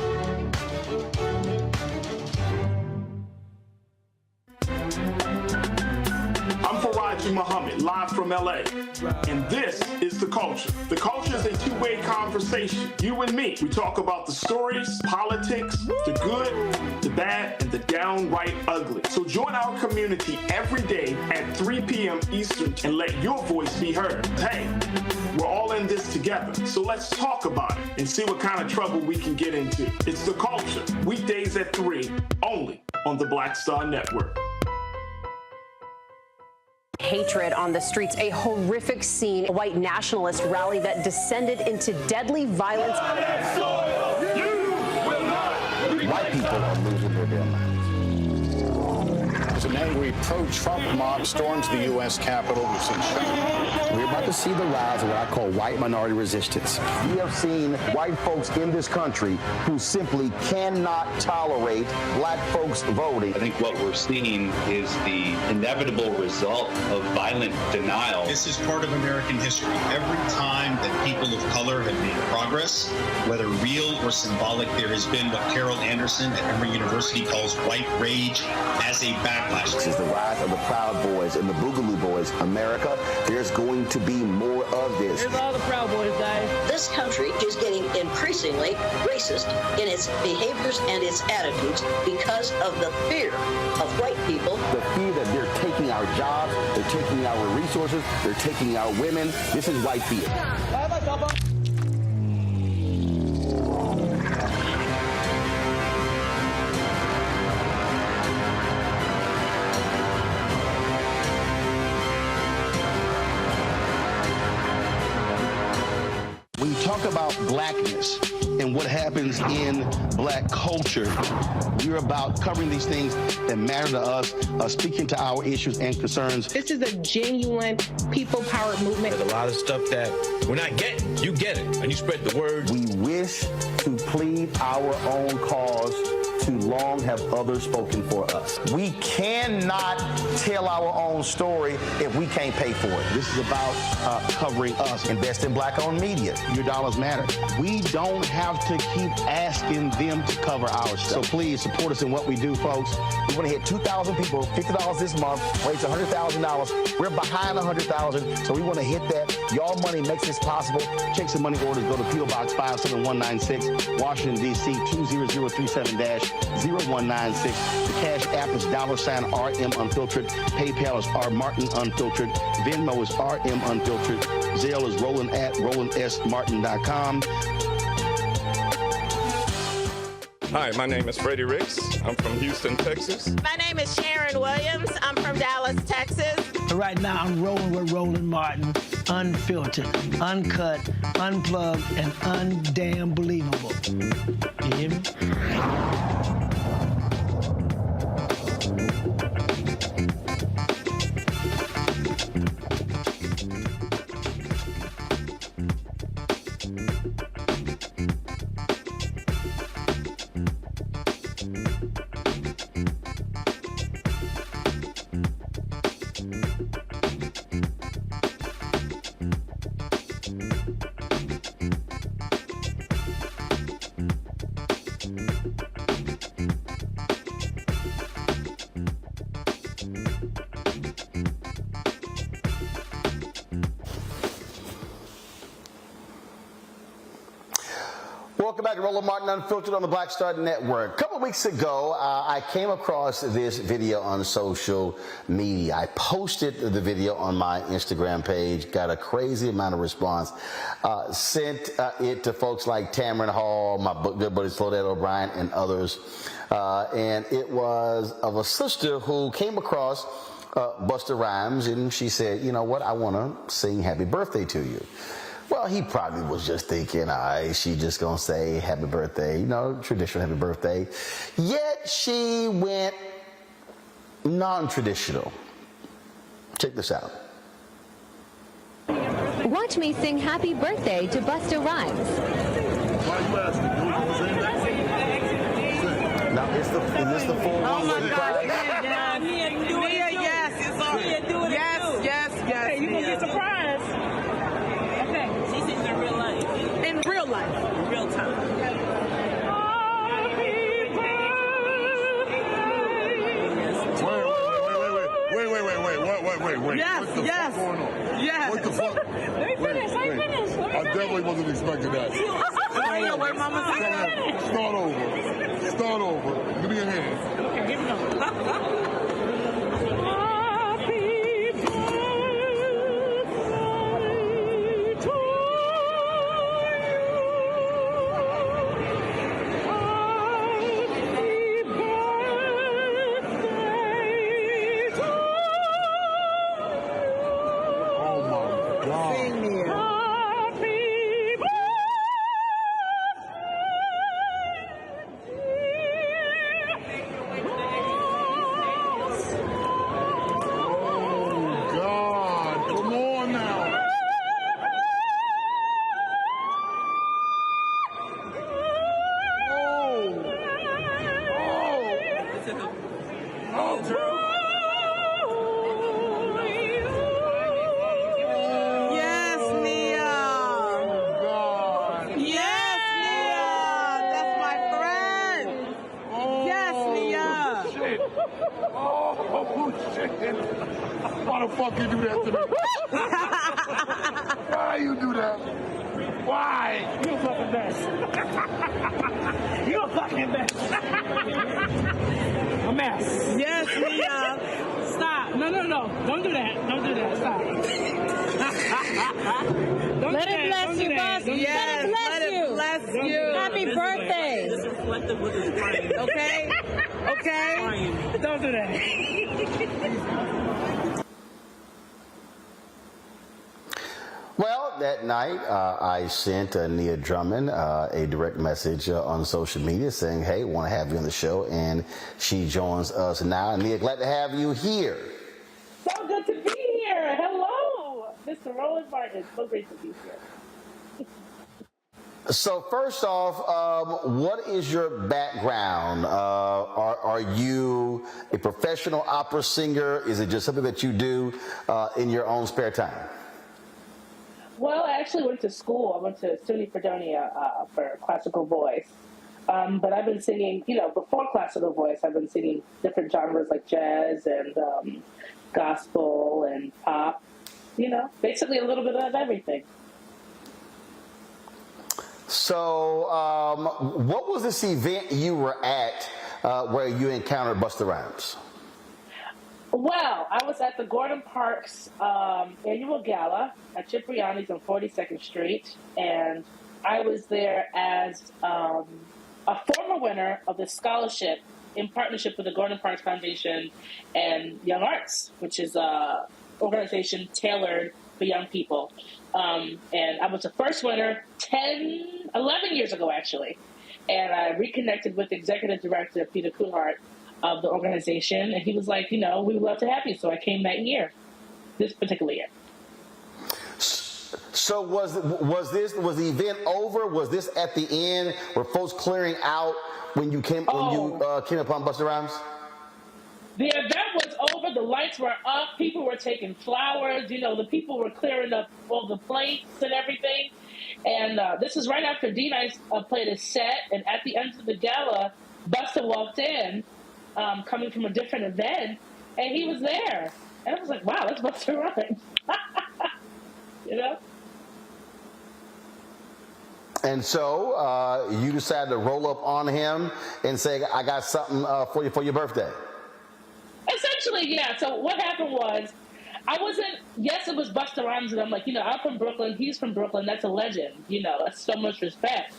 Muhammad, live from LA. And this is The Culture. The Culture is a two-way conversation. You and me. We talk about the stories, politics, the good, the bad, and the downright ugly. So join our community every day at 3 p.m. Eastern and let your voice be heard. Hey, we're all in this together. So let's talk about it and see what kind of trouble we can get into. It's The Culture. Weekdays at 3, only on the Black Star Network. Hatred on the streets, a horrific scene, a white nationalist rally that descended into deadly violence. White people are losing their damn minds. As an angry pro-Trump mob storms the U.S. Capitol, we've seen shooting. We're about to see the rise of what I call white minority resistance. We have seen white folks in this country who simply cannot tolerate black folks voting. I think what we're seeing is the inevitable result of violent denial. This is part of American history. Every time that people of color have made progress, whether real or symbolic, there has been what Carol Anderson at Emory University calls white rage as a backlash. This is the rise of the Proud Boys and the Boogaloo Boys. America, there's going to be more of this. Here's all the Proud Boys, guys. This country is getting increasingly racist in its behaviors and its attitudes because of the fear of white people. The fear that they're taking our jobs, they're taking our resources, they're taking our women. This is white fear. When you talk about blackness and what happens in black culture, we're about covering these things that matter to us, speaking to our issues and concerns. This is a genuine people-powered movement. There's a lot of stuff that we're not getting. You get it, and you spread the word. We wish to plead our own cause. Too long have others spoken for us. We cannot tell our own story if we can't pay for it. This is about covering us. Invest in black-owned media. Your dollars matter. We don't have to keep asking them to cover our stuff. So please support us in what we do, folks. We want to hit 2,000 people, $50 this month, raise $100,000. We're behind 100,000, so we want to hit that. Y'all money makes this possible. Checks and money orders go to P.O. Box 57196, Washington, D.C. 20037-0196. The Cash App is $RM Unfiltered. PayPal is R Martin Unfiltered. Venmo is RM Unfiltered. Zelle is Roland at RolandSMartin.com. Hi, my name is Freddie Ricks. I'm from Houston, Texas. My name is Sharon Williams. I'm from Dallas, Texas. Right now, I'm rolling with Roland Martin, unfiltered, uncut, unplugged, and undamn believable. You hear me? Welcome back to Roland Martin Unfiltered on the Black Star Network. A couple of weeks ago, I came across this video on social media. I posted the video on my Instagram page, got a crazy amount of response, sent it to folks like Tamron Hall, my good buddy Slodette O'Brien, and others. And it was of a sister who came across Busta Rhymes, and she said, you know what, I want to sing happy birthday to you. Well, he probably was just thinking, she just going to say happy birthday, traditional happy birthday. Yet she went non-traditional. Check this out. Watch me sing happy birthday to Busta Rhymes. Why are you asking? You want to sing that? Now, is this the full one? Oh my God, Nia, yes, it's all. Yes. Okay, you gonna get surprised. Okay. She sings in real life. In real life. In real time. Wait. Yes. What the fuck? Let me finish. I definitely wasn't expecting that. Wait, Mama. Start over. Give me your hand. Okay, here we go. Why the fuck you do that to me? Why you do that? Why? You a fucking mess. You a fucking mess. A mess. Yes, Nia. Stop. No. Don't do that. Stop. Let it bless you, boss. Yes, let it bless you. Happy birthday. This is reflective with his brain. Okay? Don't do that. Well, that night, I sent Nia Drummond a direct message on social media saying, hey, want to have you on the show, and she joins us now. Nia, glad to have you here. So good to be here. Hello, Mr. Roland Martin. So great to be here. So first off, what is your background? Are you a professional opera singer? Is it just something that you do in your own spare time? Well, I actually went to school. I went to SUNY Fredonia for classical voice. But I've been singing, before classical voice, I've been singing different genres like jazz and gospel and pop, basically a little bit of everything. So what was this event you were at where you encountered Busta Rhymes? Well, I was at the Gordon Parks annual gala at Cipriani's on 42nd Street, and I was there as a former winner of the scholarship in partnership with the Gordon Parks Foundation and Young Arts, which is an organization tailored for young people. And I was the first winner 11 years ago, actually. And I reconnected with the executive director, Peter Kuhart, of the organization, and he was like, we would love to have you. So I came that year, this particular year. So was the event over? Was this at the end? Were folks clearing out when you came upon Busta Rhymes? The event was over. The lights were up. People were taking flowers. The people were clearing up all the plates and everything. And this was right after D-Nice played his set. And at the end of the gala, Busta walked in, coming from a different event, and he was there. And I was like, wow, that's Busta Rhymes. And so you decided to roll up on him and say, I got something for you for your birthday. Essentially, yeah. So what happened was, it was Busta Rhymes, and I'm like, I'm from Brooklyn, he's from Brooklyn, that's a legend, that's so much respect.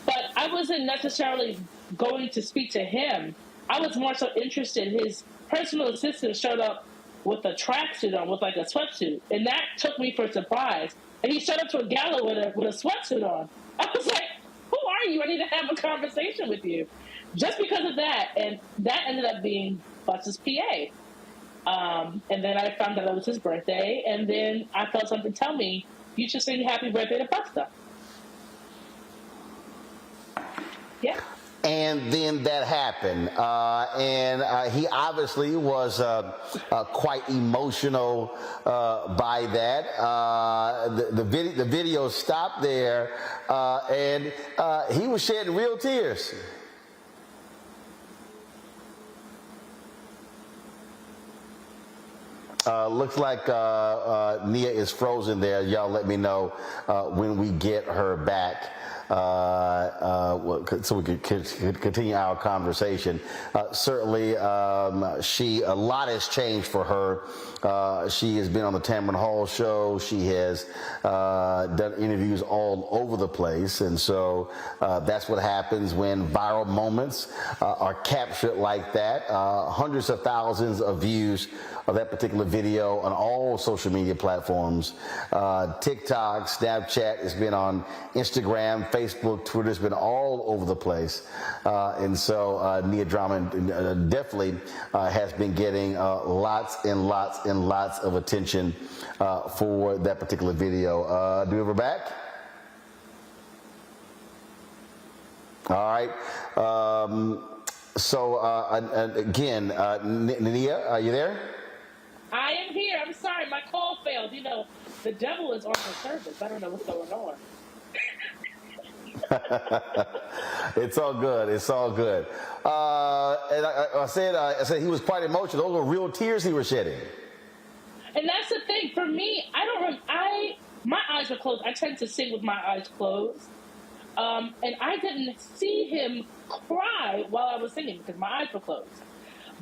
But I wasn't necessarily going to speak to him. I was more so interested. His personal assistant showed up with a tracksuit on, with like a sweatsuit. And that took me for a surprise. And he showed up to a gala with a sweatsuit on. I was like, who are you? I need to have a conversation with you. Just because of that. And that ended up being Busta's PA. And then I found out it was his birthday. And then I felt something tell me, you should sing happy birthday to Busta. Yeah. And then that happened, and he obviously was quite emotional by that. The video stopped there, and he was shedding real tears. Looks like Nia is frozen there. Y'all let me know when we get her back. So we could continue our conversation. Certainly, a lot has changed for her. She has been on the Tamron Hall show. She has done interviews all over the place. And so that's what happens when viral moments are captured like that. Hundreds of thousands of views of that particular video on all social media platforms. TikTok, Snapchat, it's been on Instagram, Facebook, Twitter, it's been all over the place. And so Nia Drummond definitely has been getting lots and lots and lots of attention for that particular video. Do we have her back? All right. Again, Nia, are you there? I am here. I'm sorry, my call failed. You know, the devil is on the service. I don't know what's going on. It's all good. It's all good. And I said he was quite emotional. Those were real tears he was shedding. And that's the thing for me. My eyes were closed. I tend to sing with my eyes closed, and I didn't see him cry while I was singing because my eyes were closed.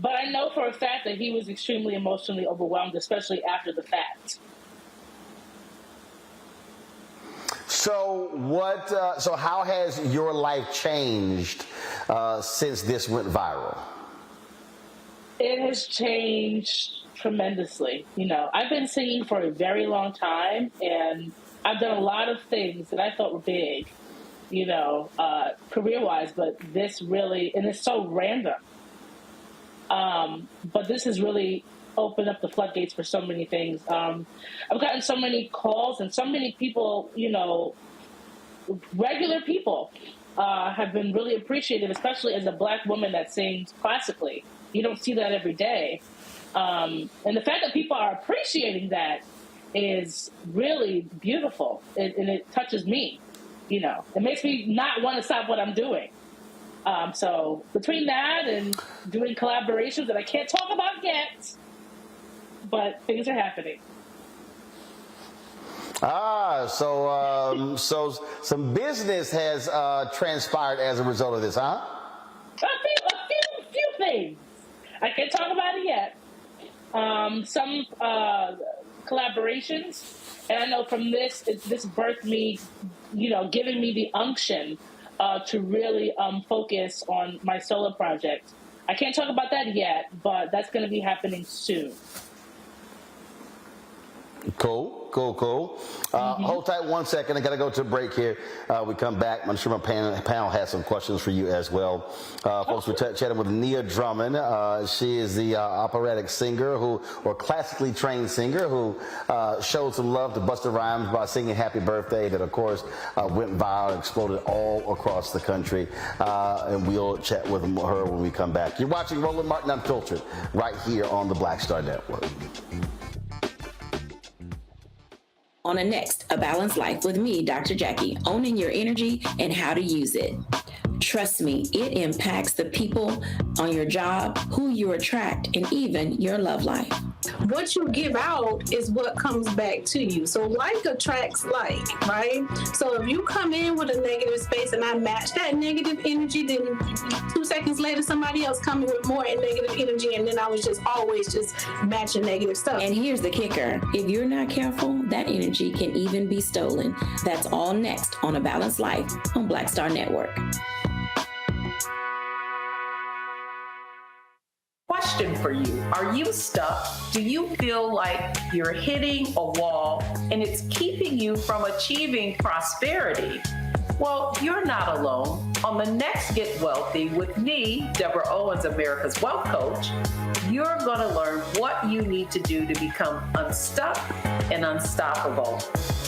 But I know for a fact that he was extremely emotionally overwhelmed, especially after the fact. So so how has your life changed since this went viral? It has changed tremendously. You know, I've been singing for a very long time, and I've done a lot of things that I thought were big, you know, career-wise, but this really, and it's so random. But this has really opened up the floodgates for so many things. I've gotten so many calls, and so many people, you know, regular people, have been really appreciative, especially as a Black woman that sings classically. You don't see that every day. And the fact that people are appreciating that is really beautiful, and it touches me. You know, it makes me not want to stop what I'm doing. So between that and doing collaborations that I can't talk about yet, but things are happening. So some business has transpired as a result of this, huh? A few things. I can't talk about it yet. Some collaborations, and I know from this birthed me, you know, giving me the unction to really focus on my solo project. I can't talk about that yet, but that's going to be happening soon. Cool. Hold tight 1 second. I got to go to a break here. We come back. I'm sure my panel has some questions for you as well. Folks, we're chatting with Nia Drummond. She is the operatic singer or classically trained singer who showed some love to Busta Rhymes by singing Happy Birthday that, of course, went viral, exploded all across the country. And we'll chat with her when we come back. You're watching Roland Martin Unfiltered right here on the Black Star Network. On a next, A Balanced Life with me, Dr. Jackie, owning your energy and how to use it. Trust me, it impacts the people on your job, who you attract, and even your love life. What you give out is what comes back to you. So like attracts like, right? So if you come in with a negative space and I match that negative energy, then 2 seconds later somebody else coming with more negative energy, and then I was just always just matching negative stuff. And here's the kicker. If you're not careful, that energy can even be stolen. That's all next on A Balanced Life on Black Star Network. question for you. Are you stuck? Do you feel like you're hitting a wall and it's keeping you from achieving prosperity? Well, you're not alone. On the next Get Wealthy with me, Deborah Owens, America's Wealth Coach, you're going to learn what you need to do to become unstuck and unstoppable.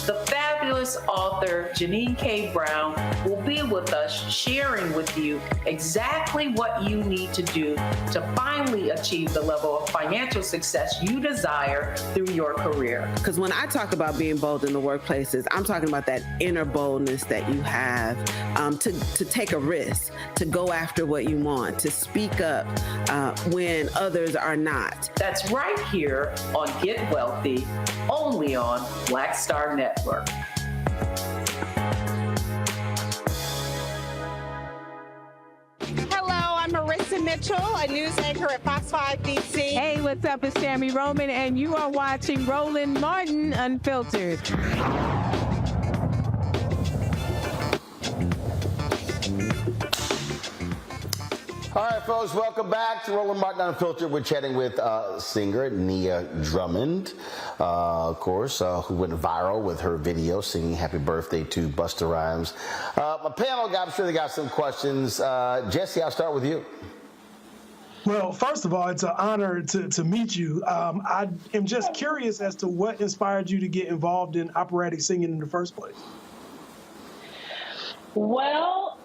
The fabulous author Janine K. Brown will be with us sharing with you exactly what you need to do to finally achieve the level of financial success you desire through your career. Because when I talk about being bold in the workplaces, I'm talking about that inner boldness that you have to take a risk, to go after what you want, to speak up when others are not. That's right here on Get Wealthy, only on Black Star Network. Hello, I'm Marissa Mitchell, a news anchor at Fox 5 DC. Hey, what's up? It's Tammy Roman, and you are watching Roland Martin Unfiltered. All right, folks, welcome back to Roland Martin Unfiltered. We're chatting with singer Nia Drummond, of course, who went viral with her video singing Happy Birthday to Busta Rhymes. My panel guy, I'm sure they got some questions. Jesse, I'll start with you. Well, first of all, it's an honor to meet you. I am just curious as to what inspired you to get involved in operatic singing in the first place. Well,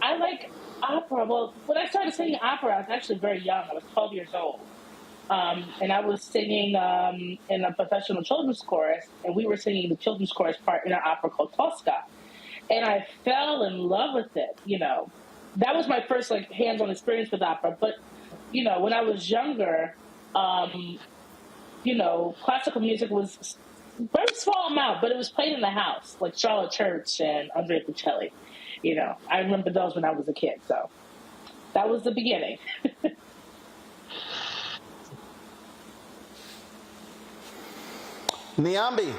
I like opera. Well, when I started singing opera, I was actually very young. I was 12 years old. And I was singing in a professional children's chorus, and we were singing the children's chorus part in an opera called Tosca. And I fell in love with it, you know. That was my first, like, hands-on experience with opera. But, you know, when I was younger, you know, classical music was a very small amount, but it was played in the house, like Charlotte Church and Andrea Bocelli. You know, I remember those when I was a kid, so that was the beginning. Niambi.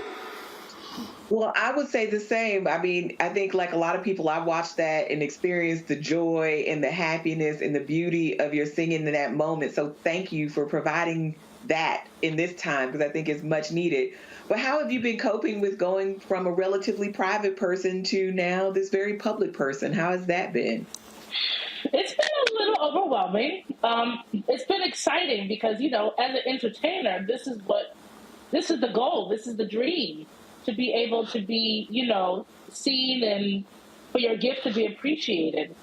Well, I would say the same. I mean, I think like a lot of people, I watched that and experienced the joy and the happiness and the beauty of your singing in that moment. So thank you for providing that in this time, because I think it's much needed. But how have you been coping with going from a relatively private person to now this very public person? How has that been? It's been a little overwhelming. It's been exciting because, you know, as an entertainer, this is the goal. This is the dream, to be able to be, you know, seen and for your gift to be appreciated.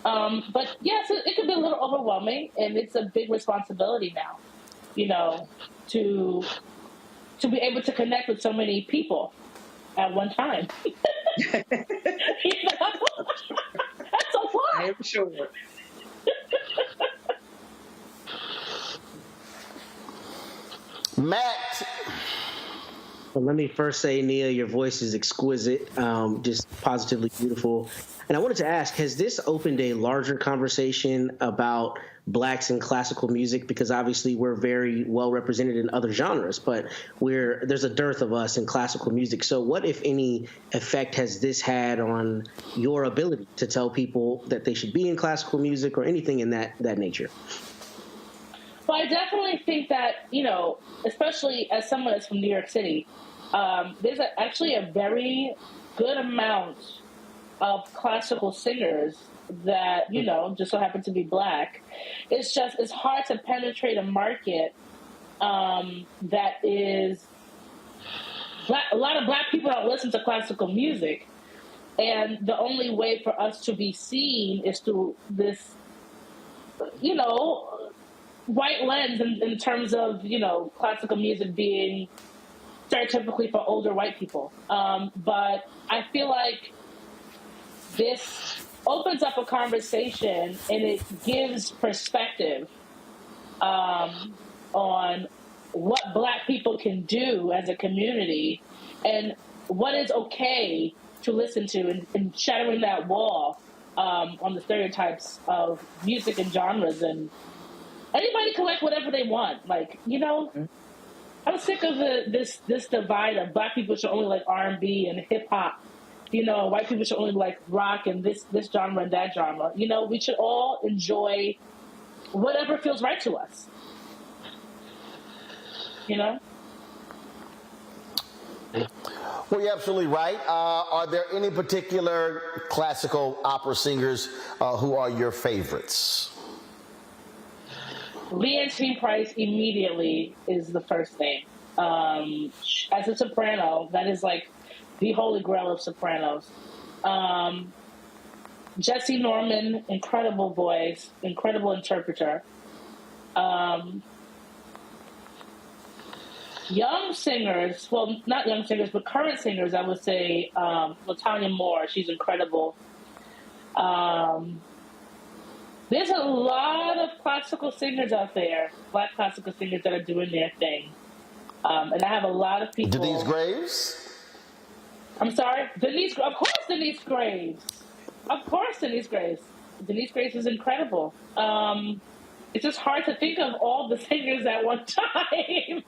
But yes, it can be a little overwhelming, and it's a big responsibility now, you know, to be able to connect with so many people at one time. You know? That's a lot. I am sure. Matt. Well, let me first say, Nia, your voice is exquisite, just positively beautiful. And I wanted to ask, has this opened a larger conversation about Blacks in classical music? Because obviously we're very well represented in other genres, but there's a dearth of us in classical music. So what, if any, effect has this had on your ability to tell people that they should be in classical music or anything in that nature? Well, I definitely think that, you know, especially as someone that's from New York City, there's actually a very good amount of classical singers that, you know, just so happen to be Black. It's hard to penetrate a market that is Black. A lot of Black people don't listen to classical music, and the only way for us to be seen is through this, you know, white lens in terms of, you know, classical music being stereotypically for older white people. But I feel like this opens up a conversation, and it gives perspective on what Black people can do as a community and what is okay to listen to, and shattering that wall on the stereotypes of music and genres. And anybody can like whatever they want. Like, you know, I'm sick of this divide of Black people should only like R&B and hip hop. You know, white people should only like rock and this genre and that genre. You know, we should all enjoy whatever feels right to us. you know? Well, you're absolutely right. Are there any particular classical opera singers who are your favorites? Leontine Price immediately is the first name. As a soprano, that is like the holy grail of sopranos. Jesse Norman, incredible voice, incredible interpreter. Young singers, well, not young singers, but current singers, I would say LaTanya Moore, she's incredible. There's a lot of classical singers out there, Black classical singers that are doing their thing. And I have a lot of people. Denise Graves? I'm sorry? Of course Denise Graves. Of course Denise Graves. Denise Graves is incredible. It's just hard to think of all the singers at one time.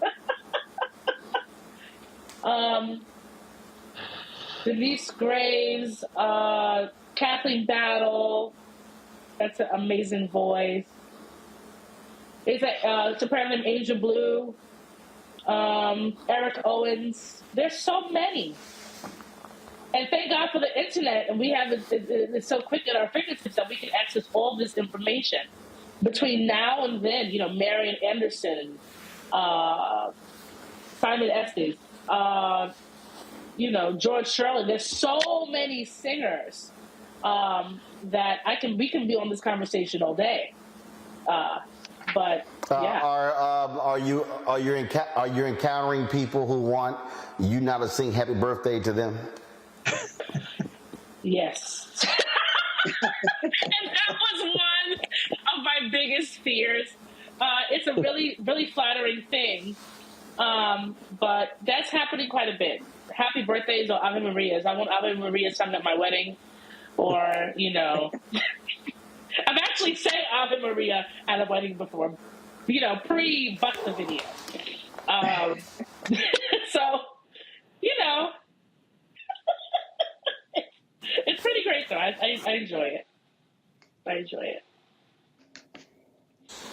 Denise Graves, Kathleen Battle, that's an amazing voice. Is a soprano named Angel Blue, Eric Owens. There's so many. And thank God for the internet, and we have it's so quick at our fingertips that we can access all this information. Between now and then, you know, Marian Anderson, Simon Estes, you know, George Shirley. There's so many singers that we can be on this conversation all day. But yeah. Are you encountering people who want you now to sing Happy Birthday to them? Yes. And that was one of my biggest fears. It's a really, really flattering thing. But that's happening quite a bit. Happy birthdays or Ave Marias. I want Ave Maria sung at my wedding. Or, you know, I've actually sang Ave Maria at a wedding before, you know, pre-Busta video. So, you know, it's pretty great, though. I enjoy it. I enjoy it.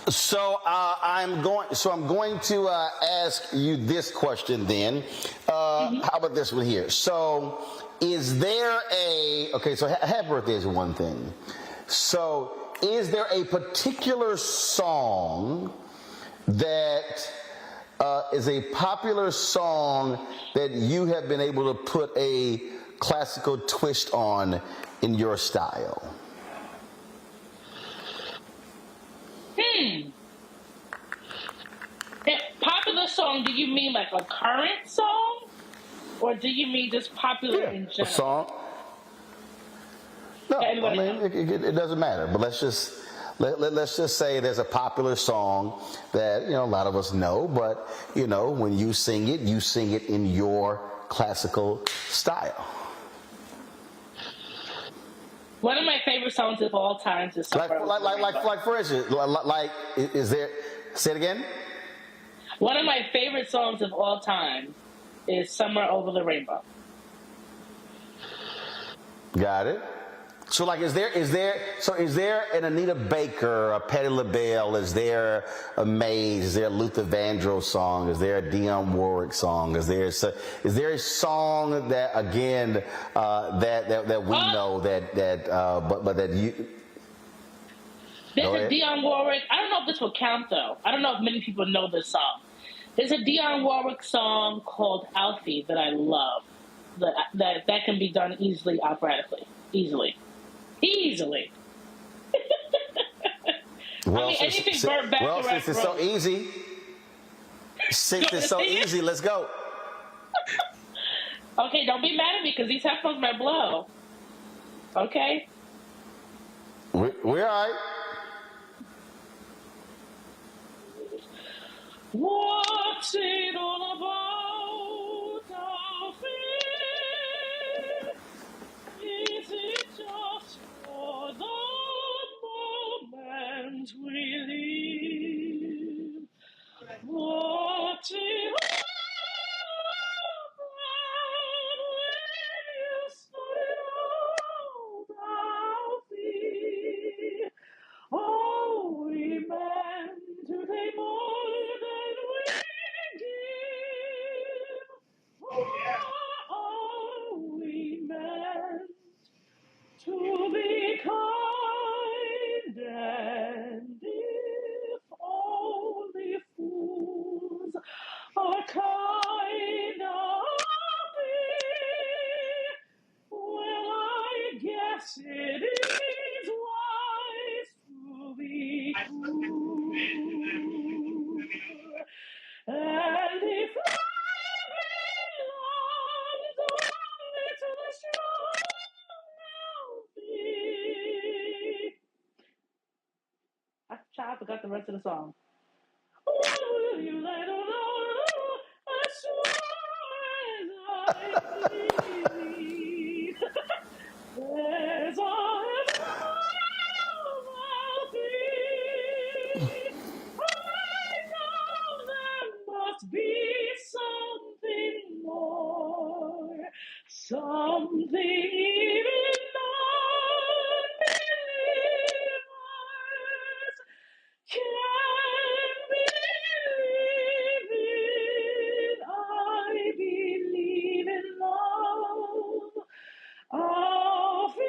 So I'm going to ask you this question then. How about this one here? So, is there so happy birthday is one thing. So, is there a particular song that is a popular song that you have been able to put a classical twist on in your style? Popular song, do you mean like a current song? Or do you mean just popular in general? A song? No, I mean, it doesn't matter. But let's just say there's a popular song that, you know, a lot of us know. But, you know, when you sing it in your classical style. One of my favorite songs of all time is like for instance, is there? Say it again. One of my favorite songs of all time is "Somewhere Over the Rainbow." Got it. So, like, is there an Anita Baker, a Patti LaBelle? Is there a Mays? Is there a Luther Vandross song? Is there a Dionne Warwick song? Is there a song that again that we know but that you? There's a Dionne Warwick. I don't know if this will count though. I don't know if many people know this song. There's a Dionne Warwick song called "Alfie" that I love. That can be done easily operatically. Easily. Well, I mean, anything Burt Bacharach since it's so easy. Since it's so easy, let's go. Okay, don't be mad at me because these headphones might blow. Okay? We're all right. What's it all about, Alfie? Is it just for the moment we live? What's it all about when you started out, Alfie? Oh, we meant to take more than we forgot the rest of the song. What will you let know? As sure as I believe, there's a must be something more, something even non-believers can believe in. I believe in love. I'll feel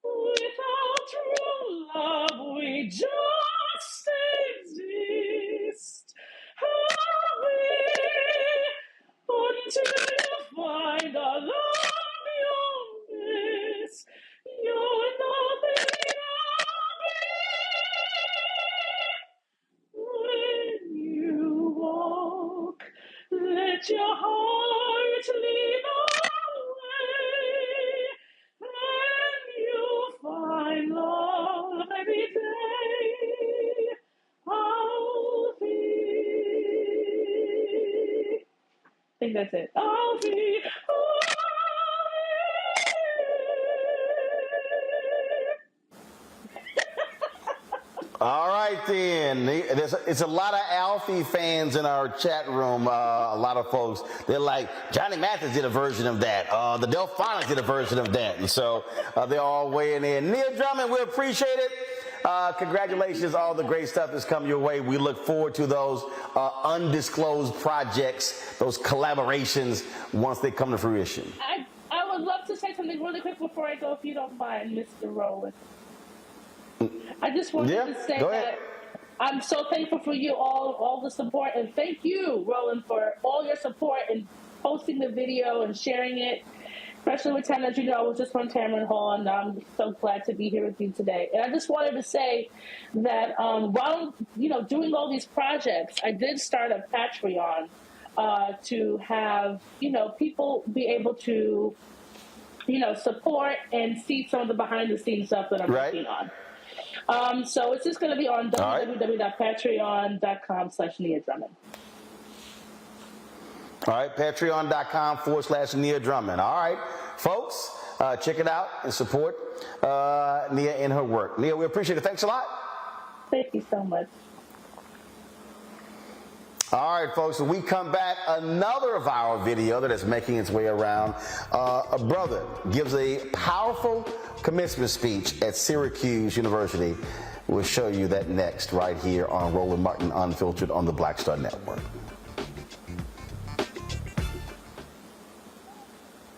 without true love we just exist. Until you find a love you'll miss, you're nothing when you walk. Let your heart lead the way, and you'll find love every day. I'll be. I think that's it. I'll be. All right, then. It's a lot of Alfie fans in our chat room. A lot of folks, they're like, Johnny Mathis did a version of that. The Delphonics did a version of that. And so they're all weighing in. Nia Drummond, we appreciate it. Congratulations. All the great stuff has come your way. We look forward to those undisclosed projects, those collaborations, once they come to fruition. I would love to say something really quick before I go, if you don't mind, Mr. Rowland. I just wanted to say that I'm so thankful for you all the support, and thank you, Roland, for all your support and posting the video and sharing it, especially with Tamron. As you know, I was just on Tamron Hall, and I'm so glad to be here with you today. And I just wanted to say that while doing all these projects, I did start a Patreon to have people be able to support and see some of the behind the scenes stuff that I'm working on. So it's just going to be on www.patreon.com/Nia Drummond. All right, patreon.com/Nia Drummond. All right, folks, check it out and support Nia in her work. Nia, we appreciate it. Thanks a lot. Thank you so much. All right, folks, when we come back, another viral video that is making its way around. A brother gives a powerful commencement speech at Syracuse University. We'll show you that next right here on Roland Martin Unfiltered on the Black Star Network.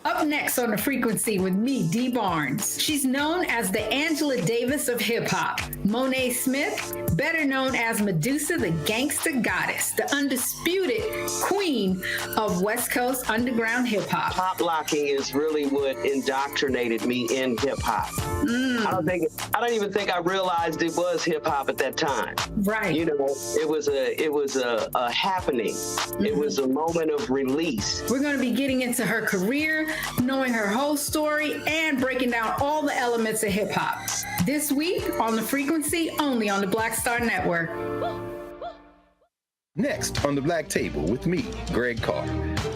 Up next on The Frequency with me, Dee Barnes. She's known as the Angela Davis of hip-hop. Monet Smith, better known as Medusa, the gangster goddess, the undisputed queen of West Coast underground hip-hop. Pop locking is really what indoctrinated me in hip-hop. I don't even think I realized it was hip-hop at that time. Right. It was a happening. It was a moment of release. We're going to be getting into her career, knowing her whole story, and breaking down all the elements of hip-hop. This week on The Frequency, only on the Black Star Network. Next on The Black Table with me, Greg Carr.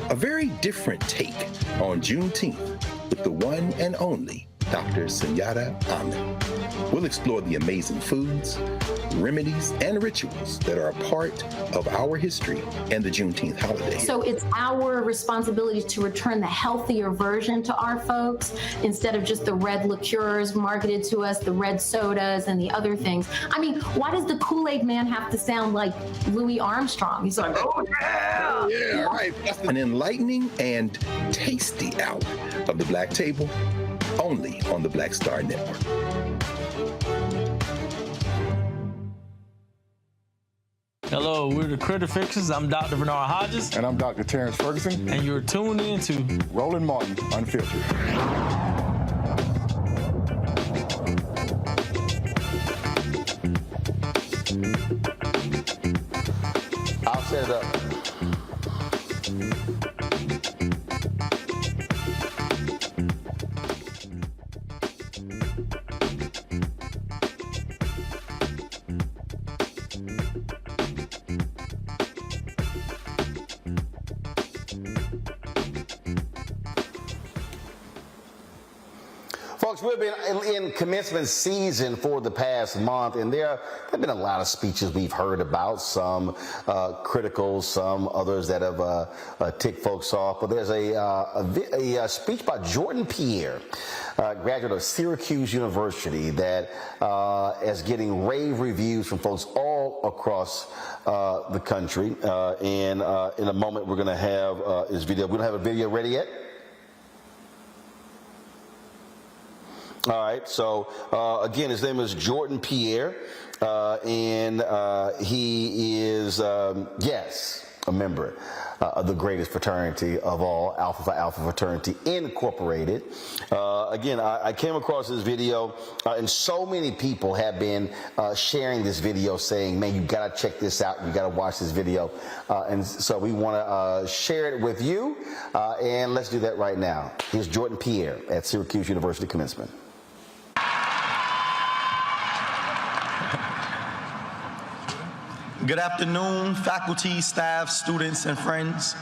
A very different take on Juneteenth with the one and only Dr. Sunyata Ahmed. We'll explore the amazing foods, remedies, and rituals that are a part of our history and the Juneteenth holiday. So it's our responsibility to return the healthier version to our folks instead of just the red liqueurs marketed to us, the red sodas and the other things. I mean, why does the Kool-Aid man have to sound like Louis Armstrong? He's like, oh yeah! Oh, yeah, all right. An enlightening and tasty hour of The Black Table, only on the Black Star Network. Hello, we're the Critter Fixers. I'm Dr. Bernard Hodges. And I'm Dr. Terrence Ferguson. And you're tuned in to Roland Martin Unfiltered. I'll set it up. Folks, we've been in commencement season for the past month, and there have been a lot of speeches we've heard about, some critical, some others that have ticked folks off. But there's a speech by Jordan Pierre, graduate of Syracuse University, that is getting rave reviews from folks all across the country. And in a moment, we're going to have his video. We don't have a video ready yet. All right, so again, his name is Jordan Pierre, and he is, yes, a member of the greatest fraternity of all, Alpha Phi Alpha Fraternity Incorporated. Again, I came across this video, and so many people have been sharing this video saying, man, you got to check this out. You got to watch this video. And so we want to share it with you, and let's do that right now. Here's Jordan Pierre at Syracuse University commencement. Good afternoon, faculty, staff, students, and friends.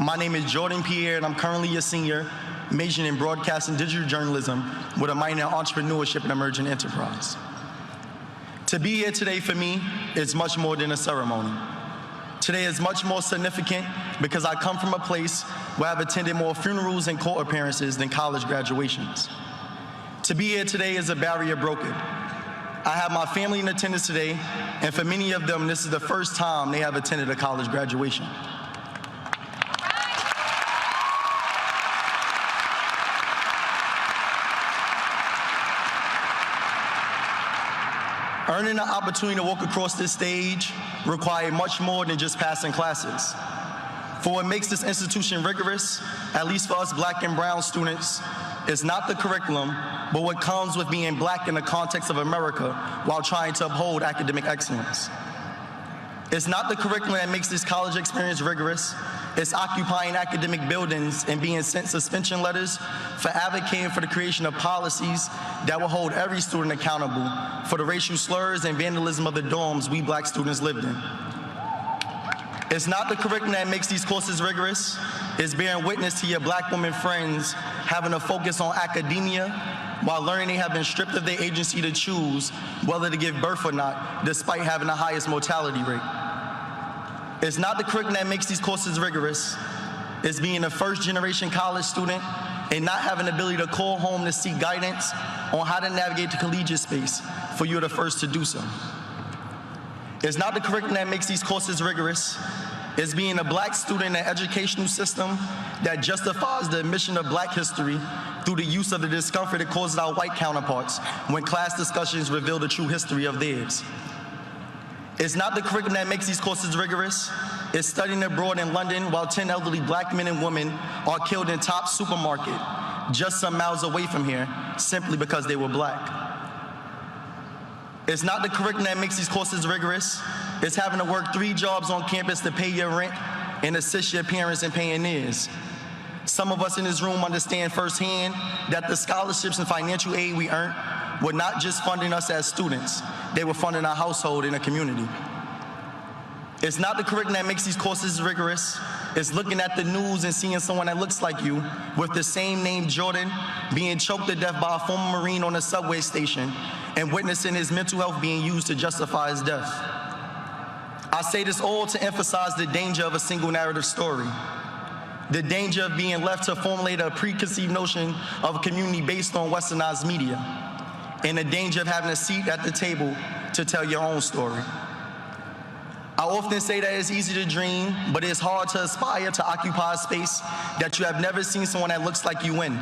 My name is Jordan Pierre, and I'm currently a senior, majoring in broadcast and digital journalism with a minor in entrepreneurship and emerging enterprise. To be here today for me is much more than a ceremony. Today is much more significant because I come from a place where I've attended more funerals and court appearances than college graduations. To be here today is a barrier broken. I have my family in attendance today, and for many of them, this is the first time they have attended a college graduation. Earning the opportunity to walk across this stage required much more than just passing classes. For what makes this institution rigorous, at least for us Black and brown students, is not the curriculum, but what comes with being Black in the context of America while trying to uphold academic excellence. It's not the curriculum that makes this college experience rigorous. It's occupying academic buildings and being sent suspension letters for advocating for the creation of policies that will hold every student accountable for the racial slurs and vandalism of the dorms we Black students lived in. It's not the curriculum that makes these courses rigorous. It's bearing witness to your Black women friends having a focus on academia while learning they have been stripped of their agency to choose whether to give birth or not, despite having the highest mortality rate. It's not the curriculum that makes these courses rigorous. It's being a first-generation college student and not having the ability to call home to seek guidance on how to navigate the collegiate space, for you're the first to do so. It's not the curriculum that makes these courses rigorous. It's being a Black student in an educational system that justifies the omission of Black history through the use of the discomfort it causes our white counterparts when class discussions reveal the true history of theirs. It's not the curriculum that makes these courses rigorous. It's studying abroad in London while 10 elderly Black men and women are killed in Top supermarket just some miles away from here simply because they were Black. It's not the curriculum that makes these courses rigorous. It's having to work 3 jobs on campus to pay your rent and assist your parents in paying theirs. Some of us in this room understand firsthand that the scholarships and financial aid we earned were not just funding us as students, they were funding our household and a community. It's not the curriculum that makes these courses rigorous. It's looking at the news and seeing someone that looks like you with the same name, Jordan, being choked to death by a former Marine on a subway station and witnessing his mental health being used to justify his death. I say this all to emphasize the danger of a single narrative story, the danger of being left to formulate a preconceived notion of a community based on westernized media, and the danger of having a seat at the table to tell your own story. I often say that it's easy to dream, but it's hard to aspire to occupy a space that you have never seen someone that looks like you in.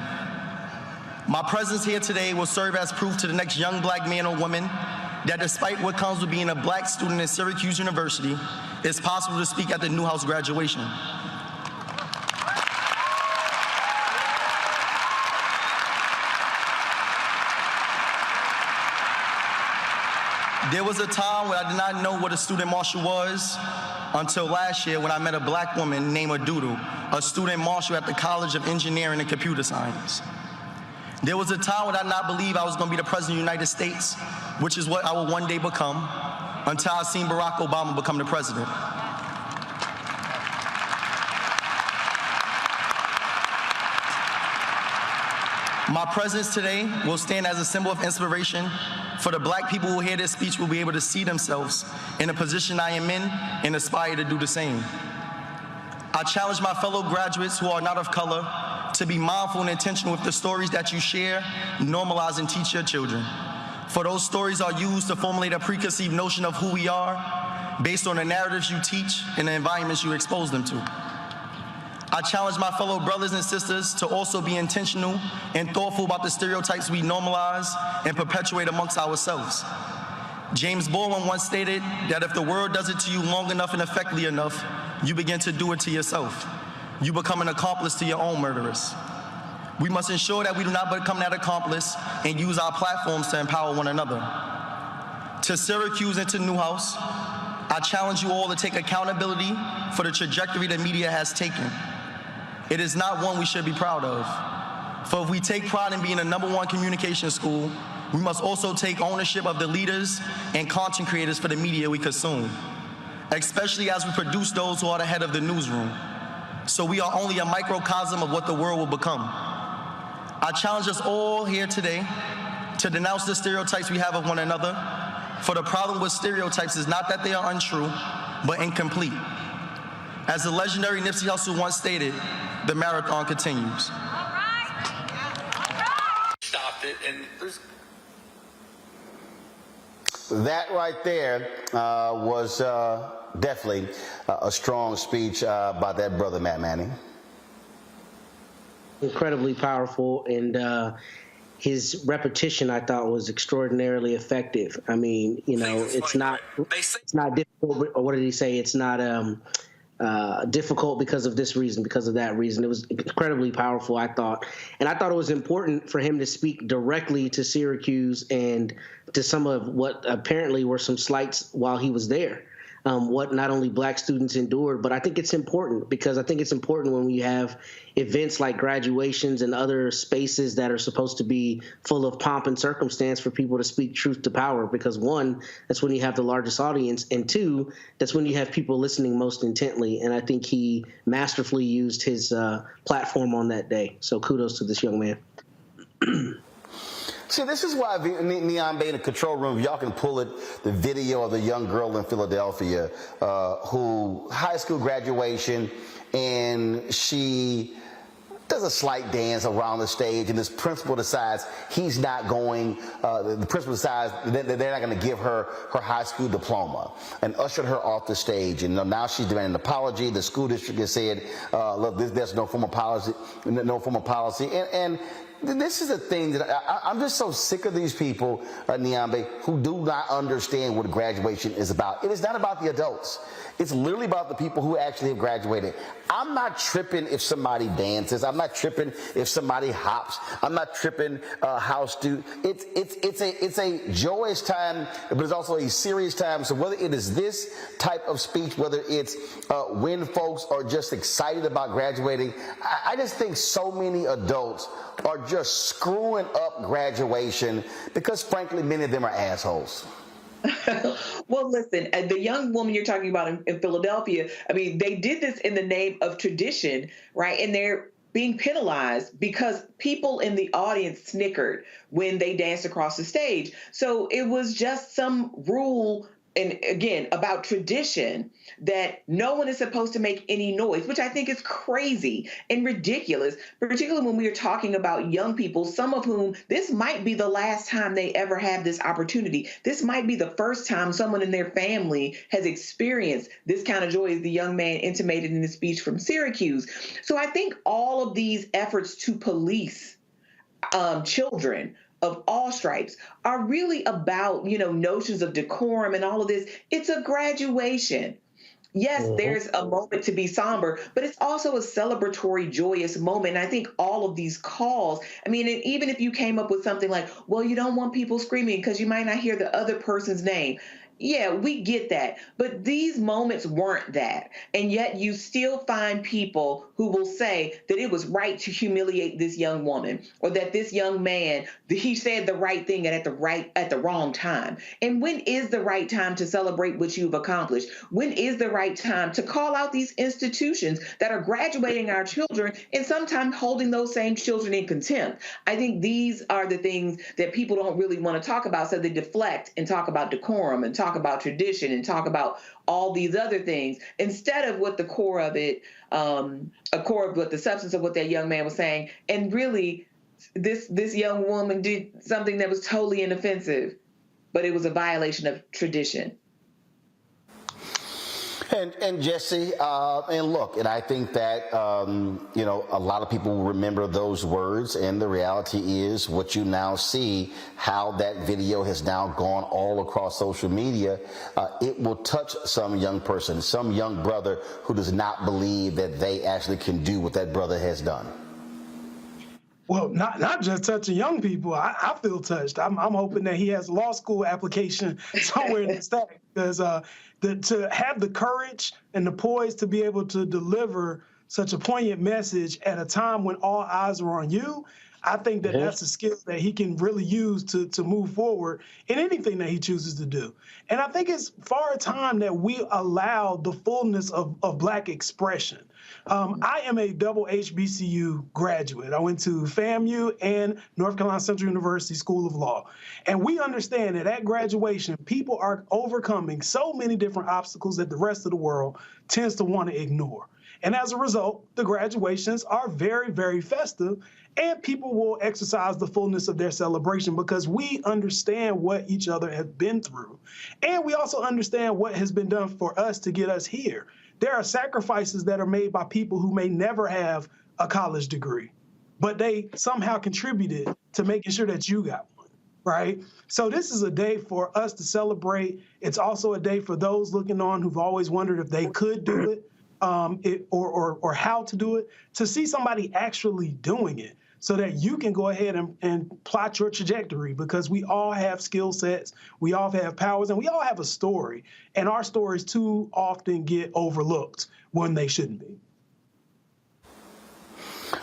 My presence here today will serve as proof to the next young Black man or woman that despite what comes with being a Black student at Syracuse University, it's possible to speak at the Newhouse graduation. There was a time when I did not know what a student marshal was until last year when I met a Black woman named Adudu, a student marshal at the College of Engineering and Computer Science. There was a time when I did not believe I was going to be the President of the United States, which is what I will one day become, until I seen Barack Obama become the president. My presence today will stand as a symbol of inspiration for the Black people who hear this speech will be able to see themselves in the position I am in and aspire to do the same. I challenge my fellow graduates who are not of color to be mindful and intentional with the stories that you share, normalize, and teach your children. For those stories are used to formulate a preconceived notion of who we are based on the narratives you teach and the environments you expose them to. I challenge my fellow brothers and sisters to also be intentional and thoughtful about the stereotypes we normalize and perpetuate amongst ourselves. James Baldwin once stated that if the world does it to you long enough and effectively enough, you begin to do it to yourself. You become an accomplice to your own murderers. We must ensure that we do not become that accomplice and use our platforms to empower one another. To Syracuse and to Newhouse, I challenge you all to take accountability for the trajectory the media has taken. It is not one we should be proud of. For if we take pride in being the #1 communication school, we must also take ownership of the leaders and content creators for the media we consume, especially as we produce those who are the head of the newsroom. So we are only a microcosm of what the world will become. I challenge us all here today to denounce the stereotypes we have of one another, for the problem with stereotypes is not that they are untrue, but incomplete. As the legendary Nipsey Hussle once stated, the marathon continues. Stopped it, and there's... That right there was definitely a strong speech by that brother, Matt Manning. Incredibly powerful, and his repetition, I thought, was extraordinarily effective. I mean, you know, it's not difficult, or what did he say? It's not difficult because of this reason, because of that reason. It was incredibly powerful, I thought. And I thought it was important for him to speak directly to Syracuse and to some of what apparently were some slights while he was there. What not only Black students endured, but I think it's important because I think it's important when we have events like graduations and other spaces that are supposed to be full of pomp and circumstance for people to speak truth to power, because one, that's when you have the largest audience, and two, that's when you have people listening most intently. And I think he masterfully used his platform on that day. So kudos to this young man. See, this is why Neon Bay in the control room, y'all can pull it, the video of the young girl in Philadelphia who high school graduation, and she does a slight dance around the stage, and this principal decides he's not going, the principal decides that they're not going to give her her high school diploma and ushered her off the stage. And now she's demanding an apology. The school district has said, look, there's no formal policy, and this is the thing that I'm just so sick of these people, Niambe, who do not understand what graduation is about. It is not about the adults. It's literally about the people who actually have graduated. I'm not tripping if somebody dances. I'm not tripping if somebody hops. I'm not tripping how it's a joyous time, but it's also a serious time. So whether it is this type of speech, whether it's when folks are just excited about graduating, I just think so many adults are just screwing up graduation because, frankly, many of them are assholes. Well, listen, the young woman you're talking about in Philadelphia, I mean, they did this in the name of tradition, right? And they're being penalized because people in the audience snickered when they danced across the stage. So it was just some rule, and again, about tradition, that no one is supposed to make any noise, which I think is crazy and ridiculous, particularly when we are talking about young people, some of whom this might be the last time they ever have this opportunity. This might be the first time someone in their family has experienced this kind of joy, as the young man intimated in his speech from Syracuse. So I think all of these efforts to police children of all stripes are really about, notions of decorum and all of this. It's a graduation. Yes, there's a moment to be somber, but it's also a celebratory, joyous moment. And I think all of these calls, I mean, and even if you came up with something like, well, you don't want people screaming because you might not hear the other person's name. Yeah, we get that. But these moments weren't that. And yet you still find people who will say that it was right to humiliate this young woman, or that this young man, he said the right thing at the wrong time. And when is the right time to celebrate what you've accomplished? When is the right time to call out these institutions that are graduating our children and sometimes holding those same children in contempt? I think these are the things that people don't really want to talk about, so they deflect and talk about decorum and talk about tradition and talk about all these other things instead of what the core of it, what the substance of what that young man was saying. And really, this young woman did something that was totally inoffensive, but it was a violation of tradition. And Jesse, and look, and I think that, a lot of people will remember those words, and the reality is what you now see, how that video has now gone all across social media, it will touch some young person, some young brother who does not believe that they actually can do what that brother has done. Well, not just touching young people. I feel touched. I'm hoping that he has a law school application somewhere in the stack, because to have the courage and the poise to be able to deliver such a poignant message at a time when all eyes are on you, I think that that's a skill that he can really use to move forward in anything that he chooses to do. And I think it's far time that we allow the fullness of Black expression. I am a double HBCU graduate. I went to FAMU and North Carolina Central University School of Law. And we understand that at graduation, people are overcoming so many different obstacles that the rest of the world tends to want to ignore. And as a result, the graduations are very, very festive, and people will exercise the fullness of their celebration because we understand what each other has been through. And we also understand what has been done for us to get us here. There are sacrifices that are made by people who may never have a college degree, but they somehow contributed to making sure that you got one, right? So this is a day for us to celebrate. It's also a day for those looking on who've always wondered if they could do it, or how to do it, to see somebody actually doing it so that you can go ahead and plot your trajectory, because we all have skill sets, we all have powers, and we all have a story. And our stories too often get overlooked when they shouldn't be.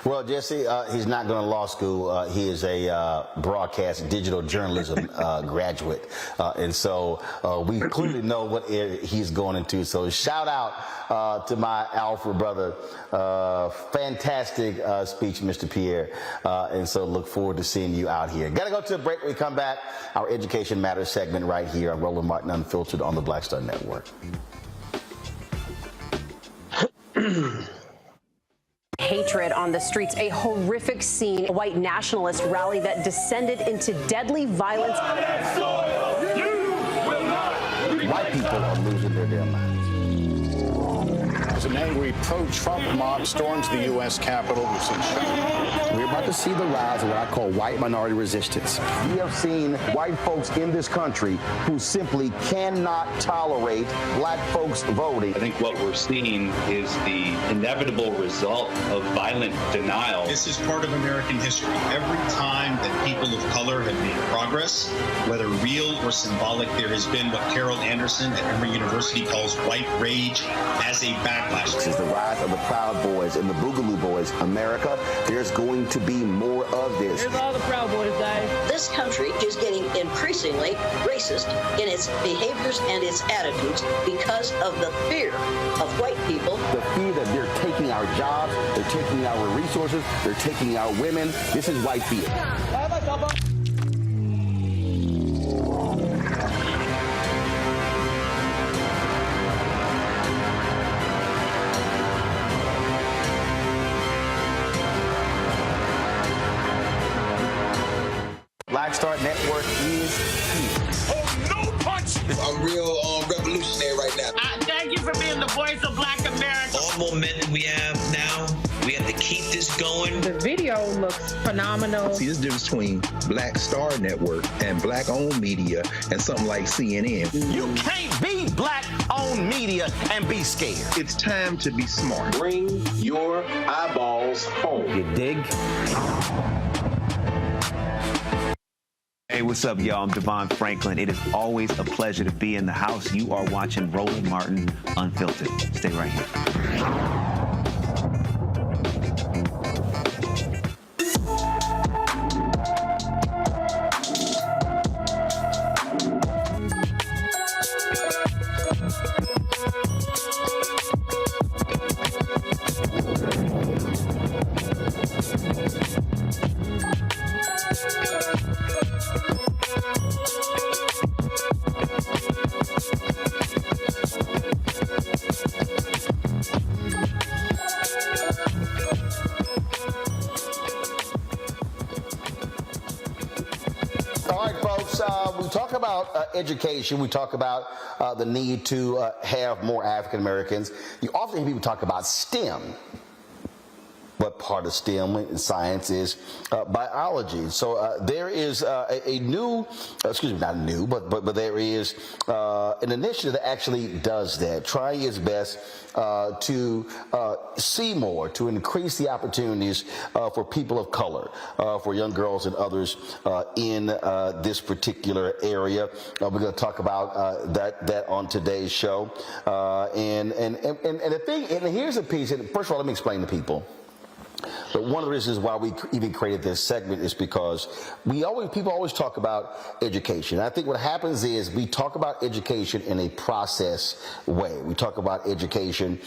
Well, Jesse, he's not going to law school. He is a broadcast digital journalism graduate. And so we clearly know what area he's going into. So shout out to my alpha brother. Fantastic speech, Mr. Pierre. And so look forward to seeing you out here. Got to go to a break. When we come back, our Education Matters segment right here on Roland Martin Unfiltered on the Black Star Network. Hatred on the streets, a horrific scene, a white nationalist rally that descended into deadly violence. White people are losing their damn minds. As an angry pro-Trump mob storms the U.S. Capitol, we're about to see the rise of what I call white minority resistance. We have seen white folks in this country who simply cannot tolerate Black folks voting. I think what we're seeing is the inevitable result of violent denial. This is part of American history. Every time that people of color have made progress, whether real or symbolic, there has been what Carol Anderson at Emory University calls white rage as a backlash. This is the rise of the Proud Boys and the Boogaloo Boys. America, there's going to be more of this. Here's all the Proud Boys, Dave. This country is getting increasingly racist in its behaviors and its attitudes because of the fear of white people. The fear that they're taking our jobs, they're taking our resources, they're taking our women. This is white fear. Black Star Network is here. Oh, no punch! I'm real revolutionary right now. Thank you for being the voice of Black America. All momentum we have now, we have to keep this going. The video looks phenomenal. See, this difference between Black Star Network and Black-owned media and something like CNN. You can't be Black-owned media and be scared. It's time to be smart. Bring your eyeballs home. You dig? Hey, what's up, y'all? I'm Devon Franklin. It is always a pleasure to be in the house. You are watching Roland Martin Unfiltered. Stay right here. Education, we talk about the need to have more African Americans. You often hear people talk about STEM. What part of STEM in science is biology. So there is a new, not new, but there is an initiative that actually does that, trying its best to see more, to increase the opportunities for people of color, for young girls and others in this particular area. We're going to talk about that on today's show. And the thing, and here's a piece, and first of all, let me explain to people. But one of the reasons why we even created this segment is because people always talk about education. I think what happens is we talk about education in a process way. We talk about education